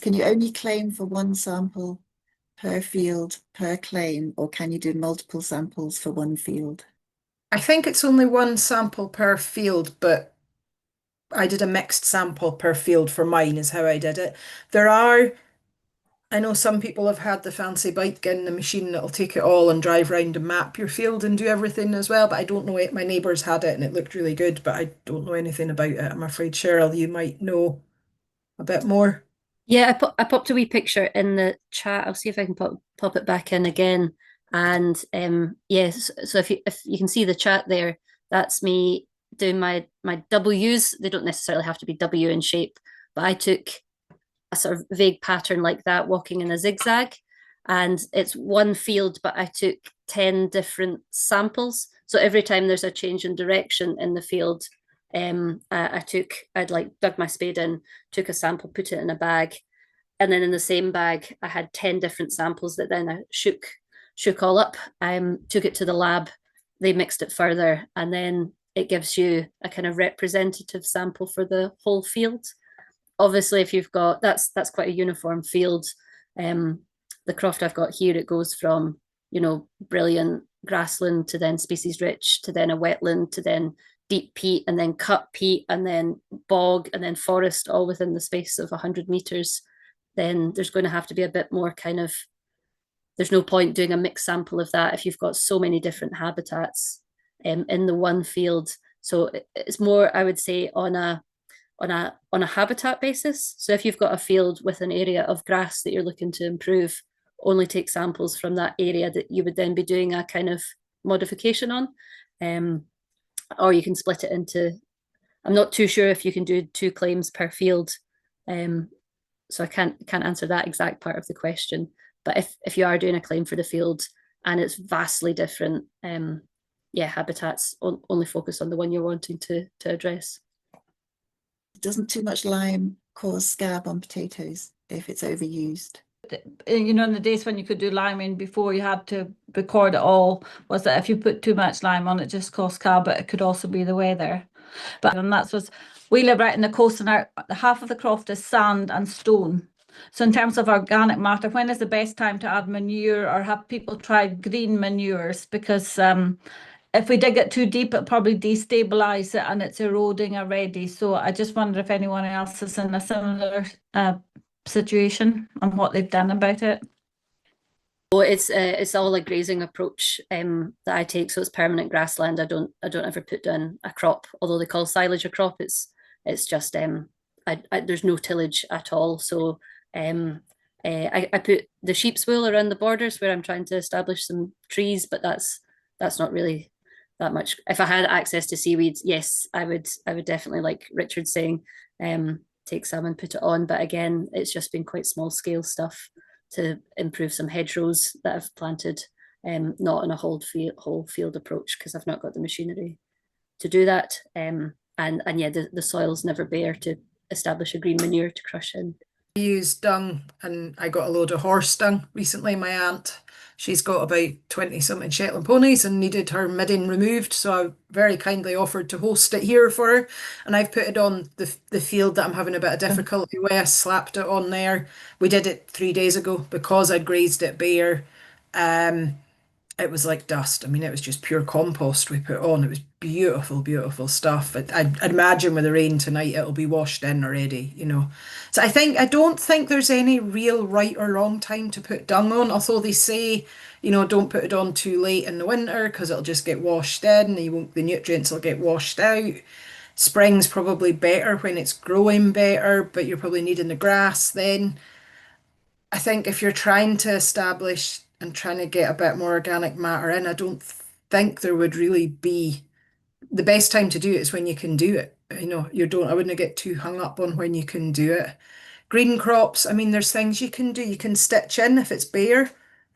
Can you only claim for one sample per field per claim, or can you do multiple samples for one field? I think it's only one sample per field, but I did a mixed sample per field for mine is how I did it. I know some people have had the fancy bike in the machine that'll take it all and drive around and map your field and do everything as well, but I don't know it. My neighbours had it and it looked really good, but I don't know anything about it. I'm afraid, Cheryl, you might know a bit more. Yeah, I popped a wee picture in the chat. I'll see if I can pop it back in again. And yes, so if you can see the chat there, that's me doing my W's. They don't necessarily have to be W in shape, but I took a sort of vague pattern like that, walking in a zigzag. And it's one field, but I took 10 different samples. So every time there's a change in direction in the field, I'd like dug my spade in, took a sample, put it in a bag, and then in the same bag I had 10 different samples that then I shook all up. Took it to the lab, they mixed it further, and then it gives you a kind of representative sample for the whole field. Obviously, if you've got that's quite a uniform field. The croft I've got here, it goes from brilliant grassland to then species rich to then a wetland to then deep peat and then cut peat and then bog and then forest, all within the space of 100 meters. Then there's going to have to be a bit more kind of, there's no point doing a mixed sample of that if you've got so many different habitats in the one field. So it's more, I would say, on a habitat basis. So if you've got a field with an area of grass that you're looking to improve, only take samples from that area that you would then be doing a kind of modification on. Or you can split it into, I'm not too sure if you can do 2 claims per field. So I can't answer that exact part of the question. But if you are doing a claim for the field and it's vastly different, habitats, only focus on the one you're wanting to address. Doesn't too much lime cause scab on potatoes if it's overused? In the days when you could do liming before you had to record it all, was that if you put too much lime on, it just caused scab, but it could also be the weather. And that's what we live right in the coast, and half of the croft is sand and stone. So in terms of organic matter, when is the best time to add manure, or have people tried green manures? Because if we dig it too deep, it'll probably destabilize it and it's eroding already. So I just wonder if anyone else is in a similar situation and what they've done about it. Oh, it's all a grazing approach that I take. So it's permanent grassland. I don't ever put down a crop, although they call silage a crop. It's just there's no tillage at all. So I put the sheep's wool around the borders where I'm trying to establish some trees, but that's not really that much. If I had access to seaweeds, yes, I would definitely, like Richard's saying, take some and put it on. But again, it's just been quite small scale stuff to improve some hedgerows that I've planted, not in a whole field approach because I've not got the machinery to do that. And yeah, the soil's never bare to establish a green manure to crush in. I used dung, and I got a load of horse dung recently. My aunt, she's got about 20 something Shetland ponies and needed her midden removed, so I very kindly offered to host it here for her, and I've put it on the field that I'm having a bit of difficulty with. Slapped it on there. We did it 3 days ago because I'd grazed it bare. it was like dust. I mean, it was just pure compost we put on. It was beautiful, beautiful stuff. I'd imagine with the rain tonight, it'll be washed in already, you know. So I don't think there's any real right or wrong time to put dung on, although they say, you know, don't put it on too late in the winter because it'll just get washed in. The nutrients will get washed out. Spring's probably better when it's growing better, but you're probably needing the grass then. I think if you're trying to establish and trying to get a bit more organic matter in, I don't think there would really be the best time to do it is when you can do it. You know, I wouldn't get too hung up on when you can do it. Green crops, I mean, there's things you can do. You can stitch in if it's bare,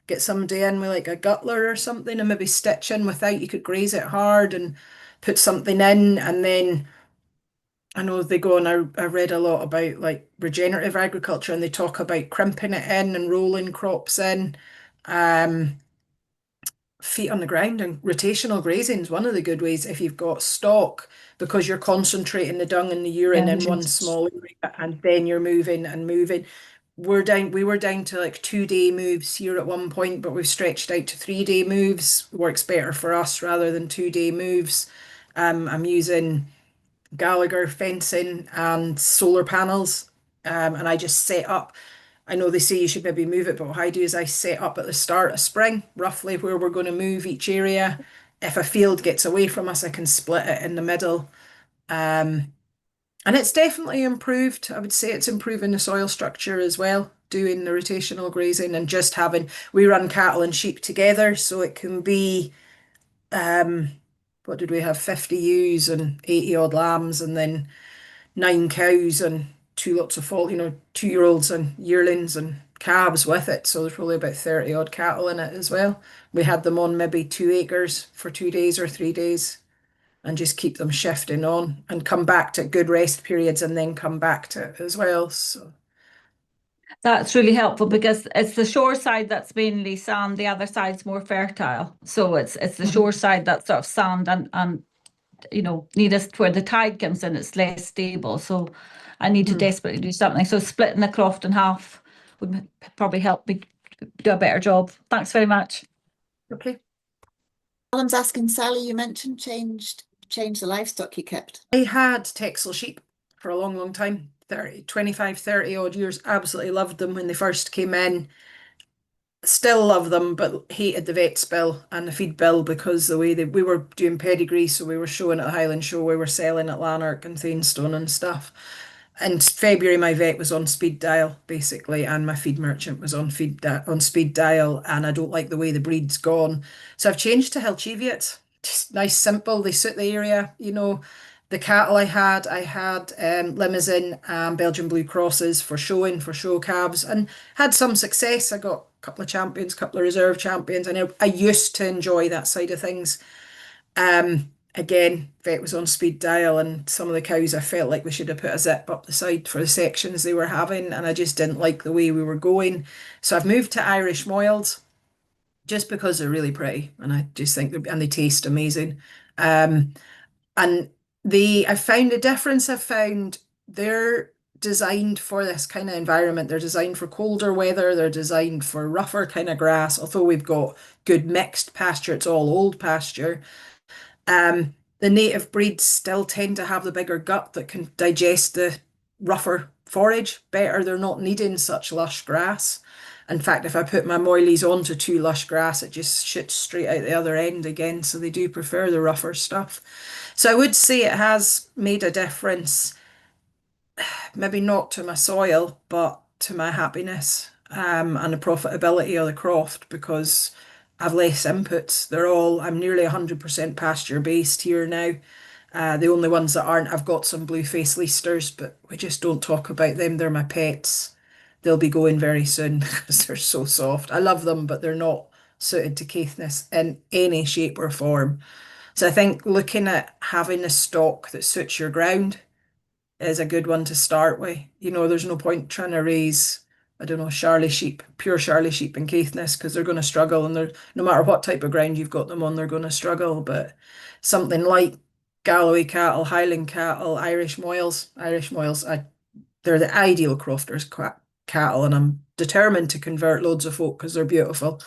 get somebody in with like a guttler or something and maybe stitch in without, you could graze it hard and put something in, and then I know they go on, I read a lot about like regenerative agriculture and they talk about crimping it in and rolling crops in. Um, Feet on the ground and rotational grazing is one of the good ways if you've got stock, because you're concentrating the dung and the urine in one small area and then you're moving and moving. We were down to like 2 day moves here at one point, but we've stretched out to 3 day moves. Works better for us rather than 2 day moves. I'm using Gallagher fencing and solar panels. And I just set up. I know they say you should maybe move it, but what I do is I set up at the start of spring, roughly where we're going to move each area. If a field gets away from us, I can split it in the middle. And it's definitely improved. I would say it's improving the soil structure as well, doing the rotational grazing and just having, we run cattle and sheep together, so it can be what did we have, 50 ewes and 80 odd lambs, and then 9 cows and two lots of 2-year-olds and yearlings and calves with it. So there's probably about 30 odd cattle in it as well. We had them on maybe 2 acres for 2 days or 3 days and just keep them shifting on and come back to good rest periods and then come back to it as well. So That's really helpful because it's the shore side that's mainly sand, the other side's more fertile. So it's the shore side that's sort of sand and you know, nearest where the tide comes in, it's less stable. So I need to desperately do something. So splitting the croft in half would probably help me do a better job. Thanks very much. okay. Alan's asking, Sally, you mentioned change the livestock you kept. I had Texel sheep for a long, long time, 25, 30 odd years. Absolutely loved them when they first came in. Still love them, but hated the vet's bill and the feed bill because the way we were doing pedigree, so we were showing at the Highland Show, we were selling at Lanark and Thainstone and stuff. In February, my vet was on speed dial basically, and my feed merchant was on speed dial, and I don't like the way the breed's gone, so I've changed to Helchiviets. Just nice, simple. They suit the area, you know. The cattle I had Limousin and Belgian Blue Crosses for showing, for show calves, and had some success. I got a couple of champions, a couple of reserve champions, and I used to enjoy that side of things. Again, vet was on speed dial, and some of the cows I felt like we should have put a zip up the side for the sections they were having, and I just didn't like the way we were going. So I've moved to Irish Moyles just because they're really pretty, and I just think and they taste amazing. And I found the difference. I've found they're designed for this kind of environment. They're designed for colder weather. They're designed for rougher kind of grass. Although we've got good mixed pasture, it's all old pasture. The native breeds still tend to have the bigger gut that can digest the rougher forage better. They're not needing such lush grass. In fact, if I put my moilies onto too lush grass, it just shoots straight out the other end again. So they do prefer the rougher stuff. So I would say it has made a difference, maybe not to my soil, but to my happiness, and the profitability of the croft, because I've less inputs. I'm nearly 100% pasture based here now. The only ones that aren't, I've got some blue face Leicesters, but we just don't talk about them. They're my pets. They'll be going very soon because they're so soft. I love them, but they're not suited to Caithness in any shape or form. So I think looking at having a stock that suits your ground is a good one to start with. You know, there's no point trying to raise, I don't know, Charolais sheep, pure Charolais sheep in Caithness, because they're going to struggle, and they're, no matter what type of ground you've got them on, they're going to struggle. But something like Galloway cattle, Highland cattle, Irish Moyles, they're the ideal crofters cattle, and I'm determined to convert loads of folk because they're beautiful.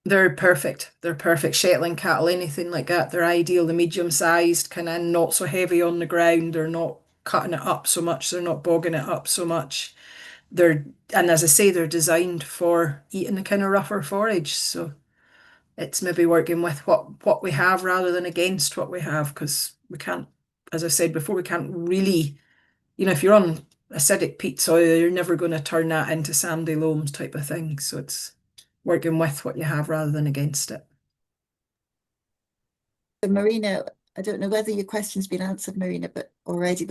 They're perfect. They're perfect. Shetland cattle, anything like that. They're ideal. The medium-sized, kind of not so heavy on the ground. They're not cutting it up so much. They're not bogging it up so much. They're, and as I say, they're designed for eating the kind of rougher forage. So it's maybe working with what we have rather than against what we have, because we can't, as I said before, we can't really, if you're on acidic peat soil, you're never going to turn that into sandy loams type of thing. So it's working with what you have rather than against it. Marina, I don't know whether your question's been answered, Marina, but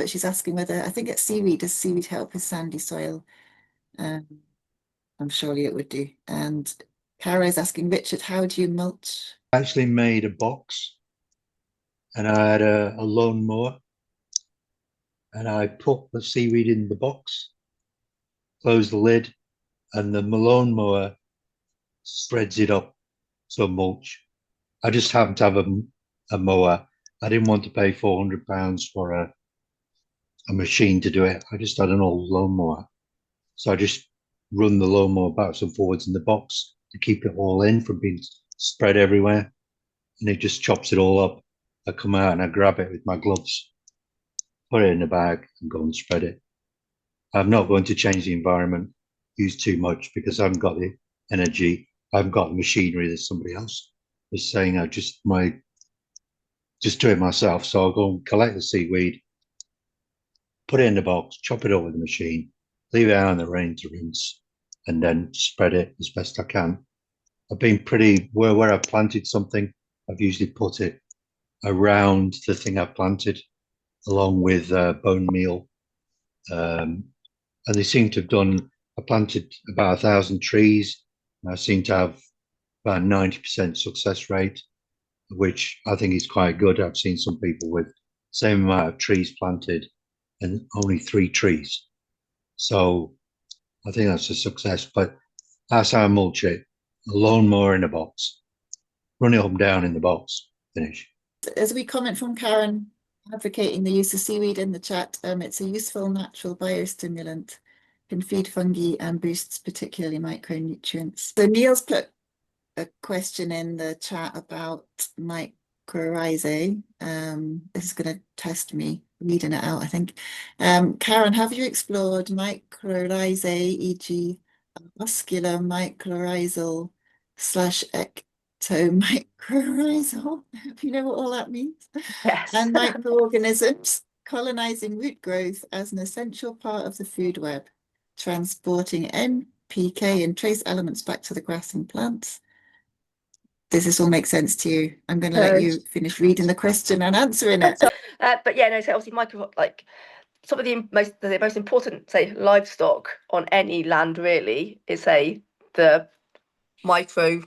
she's asking whether, I think it's seaweed, does seaweed help with sandy soil? I'm surely it would do. And Cara is asking, Richard, how do you mulch? I actually made a box, and I had a lawnmower, and I put the seaweed in the box, closed the lid, and the lawnmower spreads it up. So mulch. I just happened to have a mower. I didn't want to pay £400 for a machine to do it. I just had an old lawnmower. So I just run the lawnmower backwards and forwards in the box to keep it all in from being spread everywhere. And it just chops it all up. I come out and I grab it with my gloves, put it in the bag and go and spread it. I'm not going to change the environment, use too much, because I haven't got the energy. I haven't got the machinery that somebody else was saying. I just do it myself. So I'll go and collect the seaweed, put it in the box, chop it up with the machine, leave it out in the rain to rinse, and then spread it as best I can. I've been pretty, where I've planted something, I've usually put it around the thing I've planted, along with bone meal. And they seem to have done, I planted about 1,000 trees, and I seem to have about 90% success rate, which I think is quite good. I've seen some people with same amount of trees planted and only 3 trees. So I think that's a success, but that's how I mulch it. A lawnmower in a box, run it up and down in the box, finish. As we comment from Karen advocating the use of seaweed in the chat, it's a useful natural biostimulant, can feed fungi and boosts particularly micronutrients. So Neil's put a question in the chat about mycorrhizae. This is going to test me reading it out, I think. Karen, have you explored mycorrhizae, e.g. muscular mycorrhizal / ectomycorrhizal? Do you know what all that means? Yes. And microorganisms colonizing root growth as an essential part of the food web, transporting NPK and trace elements back to the grass and plants. Does this all make sense to you? I'm going to let you finish reading the question and answering it. But yeah, no, so obviously some of the most important, say, livestock on any land really is, say, the micro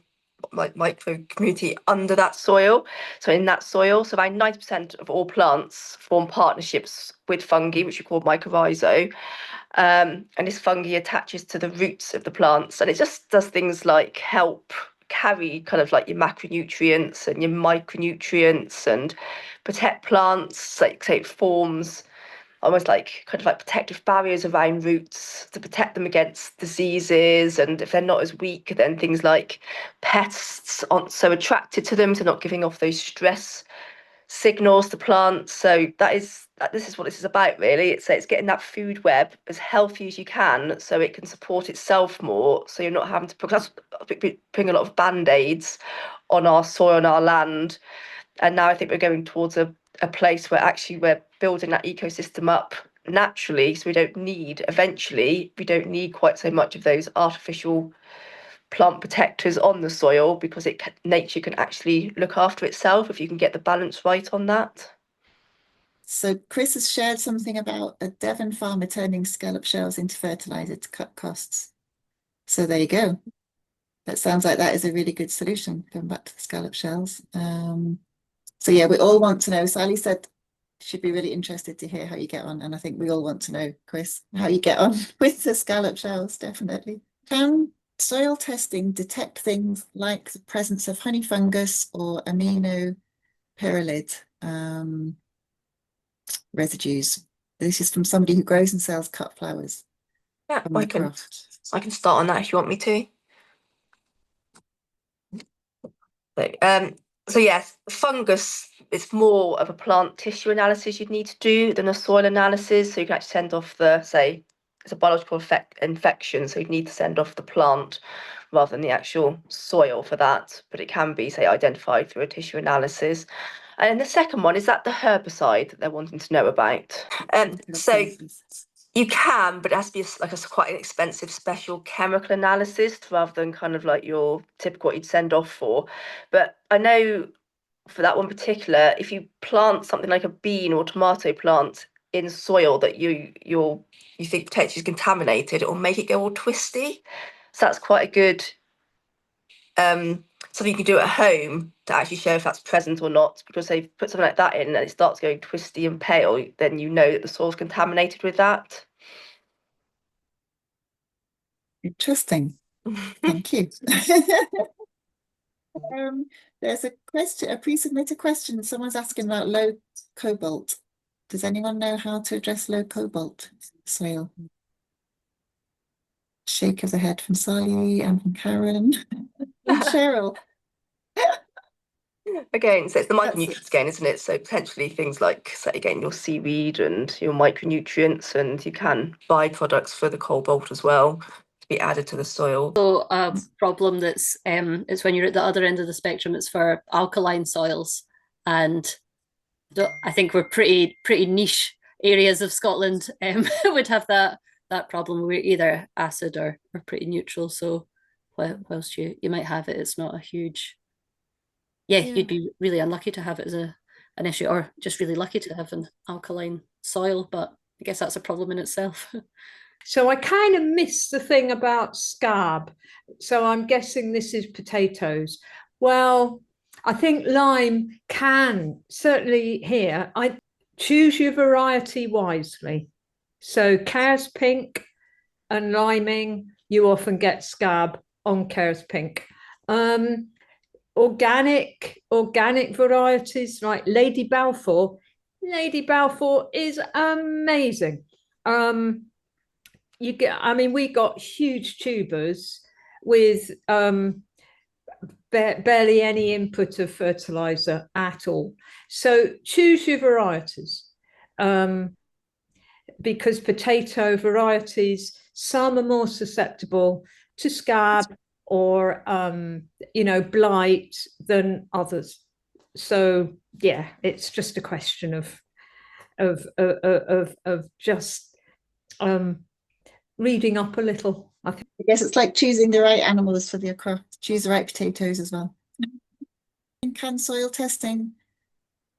community under that soil. So in that soil, so about 90% of all plants form partnerships with fungi, which we call mycorrhizae. And this fungi attaches to the roots of the plants, and it just does things like help carry kind of like your macronutrients and your micronutrients and protect plants, like say it forms almost like kind of like protective barriers around roots to protect them against diseases, and if they're not as weak, then things like pests aren't so attracted to them, so not giving off those stress signals to plants. So this is what this is about really. It's getting that food web as healthy as you can so it can support itself more, so you're not having to, because that's putting a lot of band-aids on our soil and our land. And now I think we're going towards a place where actually we're building that ecosystem up naturally, so we don't need quite so much of those artificial plant protectors on the soil, because nature can actually look after itself if you can get the balance right on that. So Chris has shared something about a Devon farmer turning scallop shells into fertilizer to cut costs. So there you go. That sounds like that is a really good solution, going back to the scallop shells. So yeah, we all want to know. Sally said she'd be really interested to hear how you get on. And I think we all want to know, Chris, how you get on with the scallop shells, definitely. Can soil testing detect things like the presence of honey fungus or aminopyrrolid residues? This is from somebody who grows and sells cut flowers. Yeah, I can start on that if you want me to. So yes, fungus is more of a plant tissue analysis you'd need to do than a soil analysis. So you can actually send off the, say, it's a biological infection, so you'd need to send off the plant rather than the actual soil for that. But it can be, say, identified through a tissue analysis. And the second one is that the herbicide that they're wanting to know about. So you can, but it has to be like a quite an expensive special chemical analysis rather than kind of like your typical what you'd send off for. But I know for that one particular, if you plant something like a bean or tomato plant in soil that you think potentially is contaminated, it will make it go all twisty. So that's quite a good something you can do at home to actually show if that's present or not. Because they've put something like that in and it starts going twisty and pale, then you know that the soil's contaminated with that. Interesting. Thank you. There's a question, a pre-submitted question. Someone's asking about low cobalt. Does anyone know how to address low cobalt soil? Shake of the head from Sally and from Karen and Cheryl. Again, so it's the micronutrients again, isn't it? So potentially things like, say again, your seaweed and your micronutrients, and you can buy products for the cobalt as well to be added to the soil. So a problem that's it's when you're at the other end of the spectrum, it's for alkaline soils, and I think we're pretty niche areas of Scotland would have that problem. We're either acid or pretty neutral. So whilst you might have it, it's not a huge. Yeah, you'd be really unlucky to have it as an issue, or just really lucky to have an alkaline soil. But I guess that's a problem in itself. So I kind of missed the thing about scab. So I'm guessing this is potatoes. Well, I think lime can certainly here. I choose your variety wisely. So Cow's Pink and liming, you often get scab on Cow's Pink. Organic varieties like Lady Balfour is amazing. You get, I mean, we got huge tubers with barely any input of fertilizer at all. So choose your varieties, because potato varieties, some are more susceptible to scab or blight than others. So yeah, it's just a question of just reading up a little. I guess it's like choosing the right animals for your crop. Choose the right potatoes as well. Can soil testing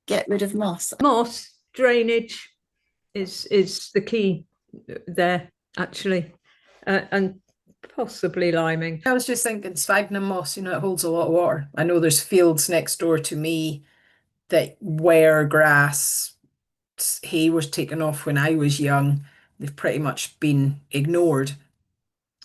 get rid of moss? Moss drainage is the key there, actually, and possibly liming. I was just thinking sphagnum moss, it holds a lot of water. I know there's fields next door to me that where grass hay was taken off when I was young. They've pretty much been ignored.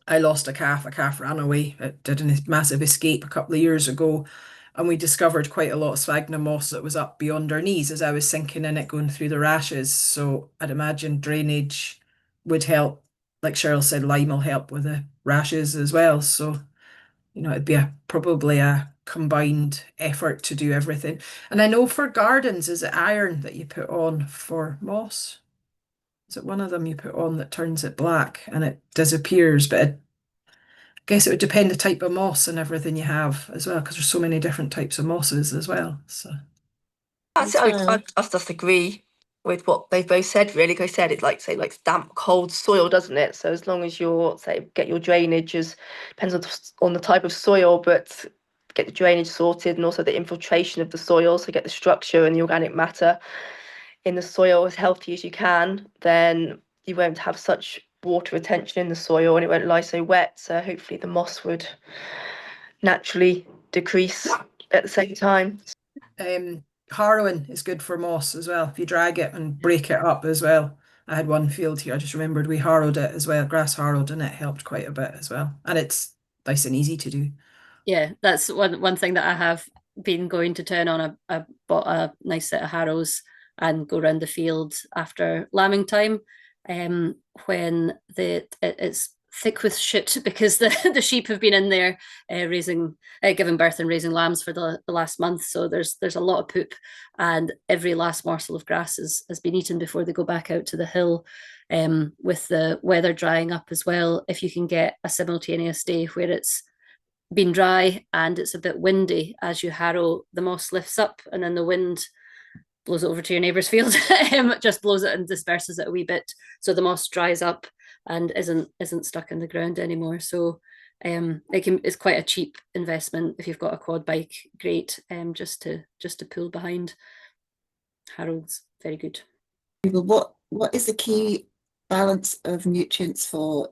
I lost a calf ran away. It did a massive escape a couple of years ago, and we discovered quite a lot of sphagnum moss that was up beyond our knees as I was sinking in it going through the rashes. So I'd imagine drainage would help. Like Cheryl said, lime will help with the rashes as well. So, it'd be probably a combined effort to do everything. And I know for gardens, is it iron that you put on for moss? Is it one of them you put on that turns it black and it disappears? But I guess it would depend the type of moss and everything you have as well, because there's so many different types of mosses as well. So I just agree with what they've both said, really. Like I said, it's like, say, like damp, cold soil, doesn't it? So as long as you're, say, get your drainage, depends on the type of soil, but get the drainage sorted and also the infiltration of the soil, so get the structure and the organic matter in the soil as healthy as you can, then you won't have such water retention in the soil and it won't lie so wet. So hopefully the moss would naturally decrease at the same time. Harrowing is good for moss as well. If you drag it and break it up as well. I had one field here, I just remembered we harrowed it as well, grass harrowed, and it helped quite a bit as well. And it's nice and easy to do. Yeah, that's one thing that I have been going to turn on. I bought a nice set of harrows and go around the field after lambing time, when it's thick with shit because the sheep have been in there giving birth and raising lambs for the last month. So there's a lot of poop, and every last morsel of grass has been eaten before they go back out to the hill. With the weather drying up as well, if you can get a simultaneous day where it's been dry and it's a bit windy as you harrow, the moss lifts up and then the wind blows it over to your neighbour's field. Just blows it and disperses it a wee bit, so the moss dries up and isn't stuck in the ground anymore. So it's quite a cheap investment if you've got a quad bike. Great, just to pull behind. Harold's very good. What is the key balance of nutrients for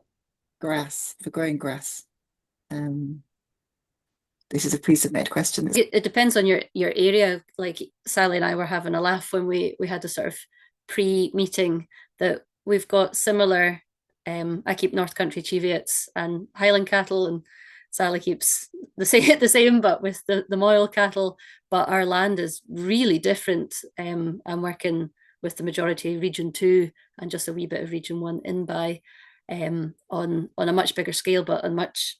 growing grass? This is a pre-submitted question. It depends on your area. Like Sally and I were having a laugh when we had a sort of pre-meeting that we've got similar. I keep North Country Cheviots and Highland cattle, and Sally keeps the same, but with the Moyle cattle. But our land is really different. I'm working with the majority of Region 2 and just a wee bit of Region 1 in by on a much bigger scale, but on much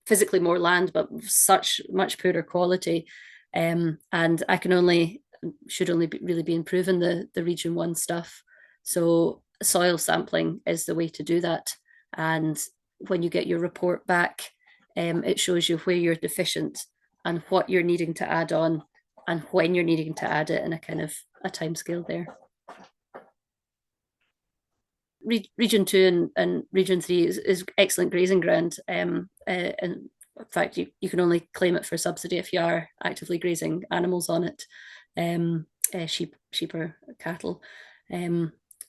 physically more land, but such much poorer quality. And I should only really be improving the Region 1 stuff. So soil sampling is the way to do that. And when you get your report back, it shows you where you're deficient and what you're needing to add on and when you're needing to add it in a kind of a time scale there. Region 2 and Region 3 is excellent grazing ground. And in fact, you can only claim it for subsidy if you are actively grazing animals on it, sheep or cattle.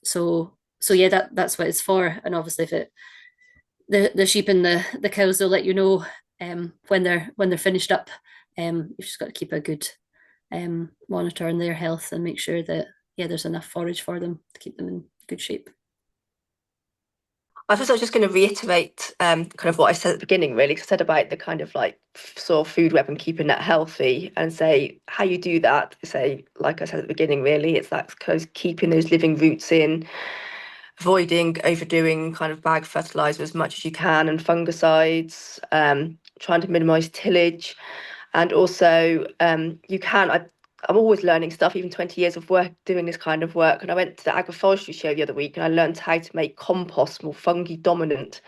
So yeah, that's what it's for. And obviously, if the sheep and the cows, they'll let you know when they're finished up. You've just got to keep a good monitor on their health and make sure that there's enough forage for them to keep them in good shape. I suppose I was just going to reiterate kind of what I said at the beginning, really, because I said about the kind of like sort of food web and keeping that healthy, and say how you do that. Say, like I said at the beginning, really, it's that keeping those living roots in, avoiding overdoing kind of bag fertilizer as much as you can, and fungicides, trying to minimise tillage, and also I'm always learning stuff, even 20 years of work doing this kind of work. And I went to the agroforestry show the other week and I learned how to make compost more fungi dominant.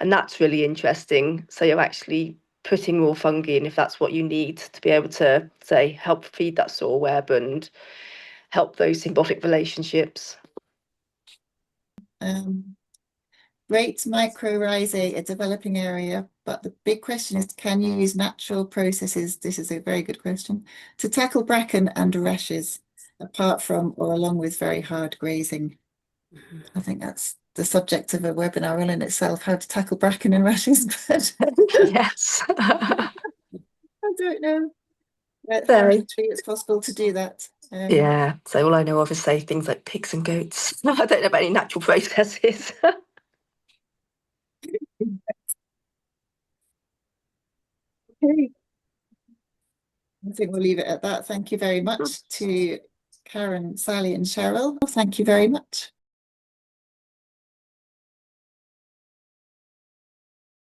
And that's really interesting. So you're actually putting more fungi in if that's what you need to be able to, say, help feed that soil web and help those symbiotic relationships. Great mycorrhizae, a developing area, but the big question is, can you use natural processes? This is a very good question, to tackle bracken and rashes, apart from or along with very hard grazing. I think that's the subject of a webinar all in itself, how to tackle bracken and rashes. But Yes. I don't know. It's possible to do that. Yeah. So all I know of is, say, things like pigs and goats. I don't know about any natural processes. Okay. I think we'll leave it at that. Thank you very much to Karen, Sally, and Cheryl. Thank you very much.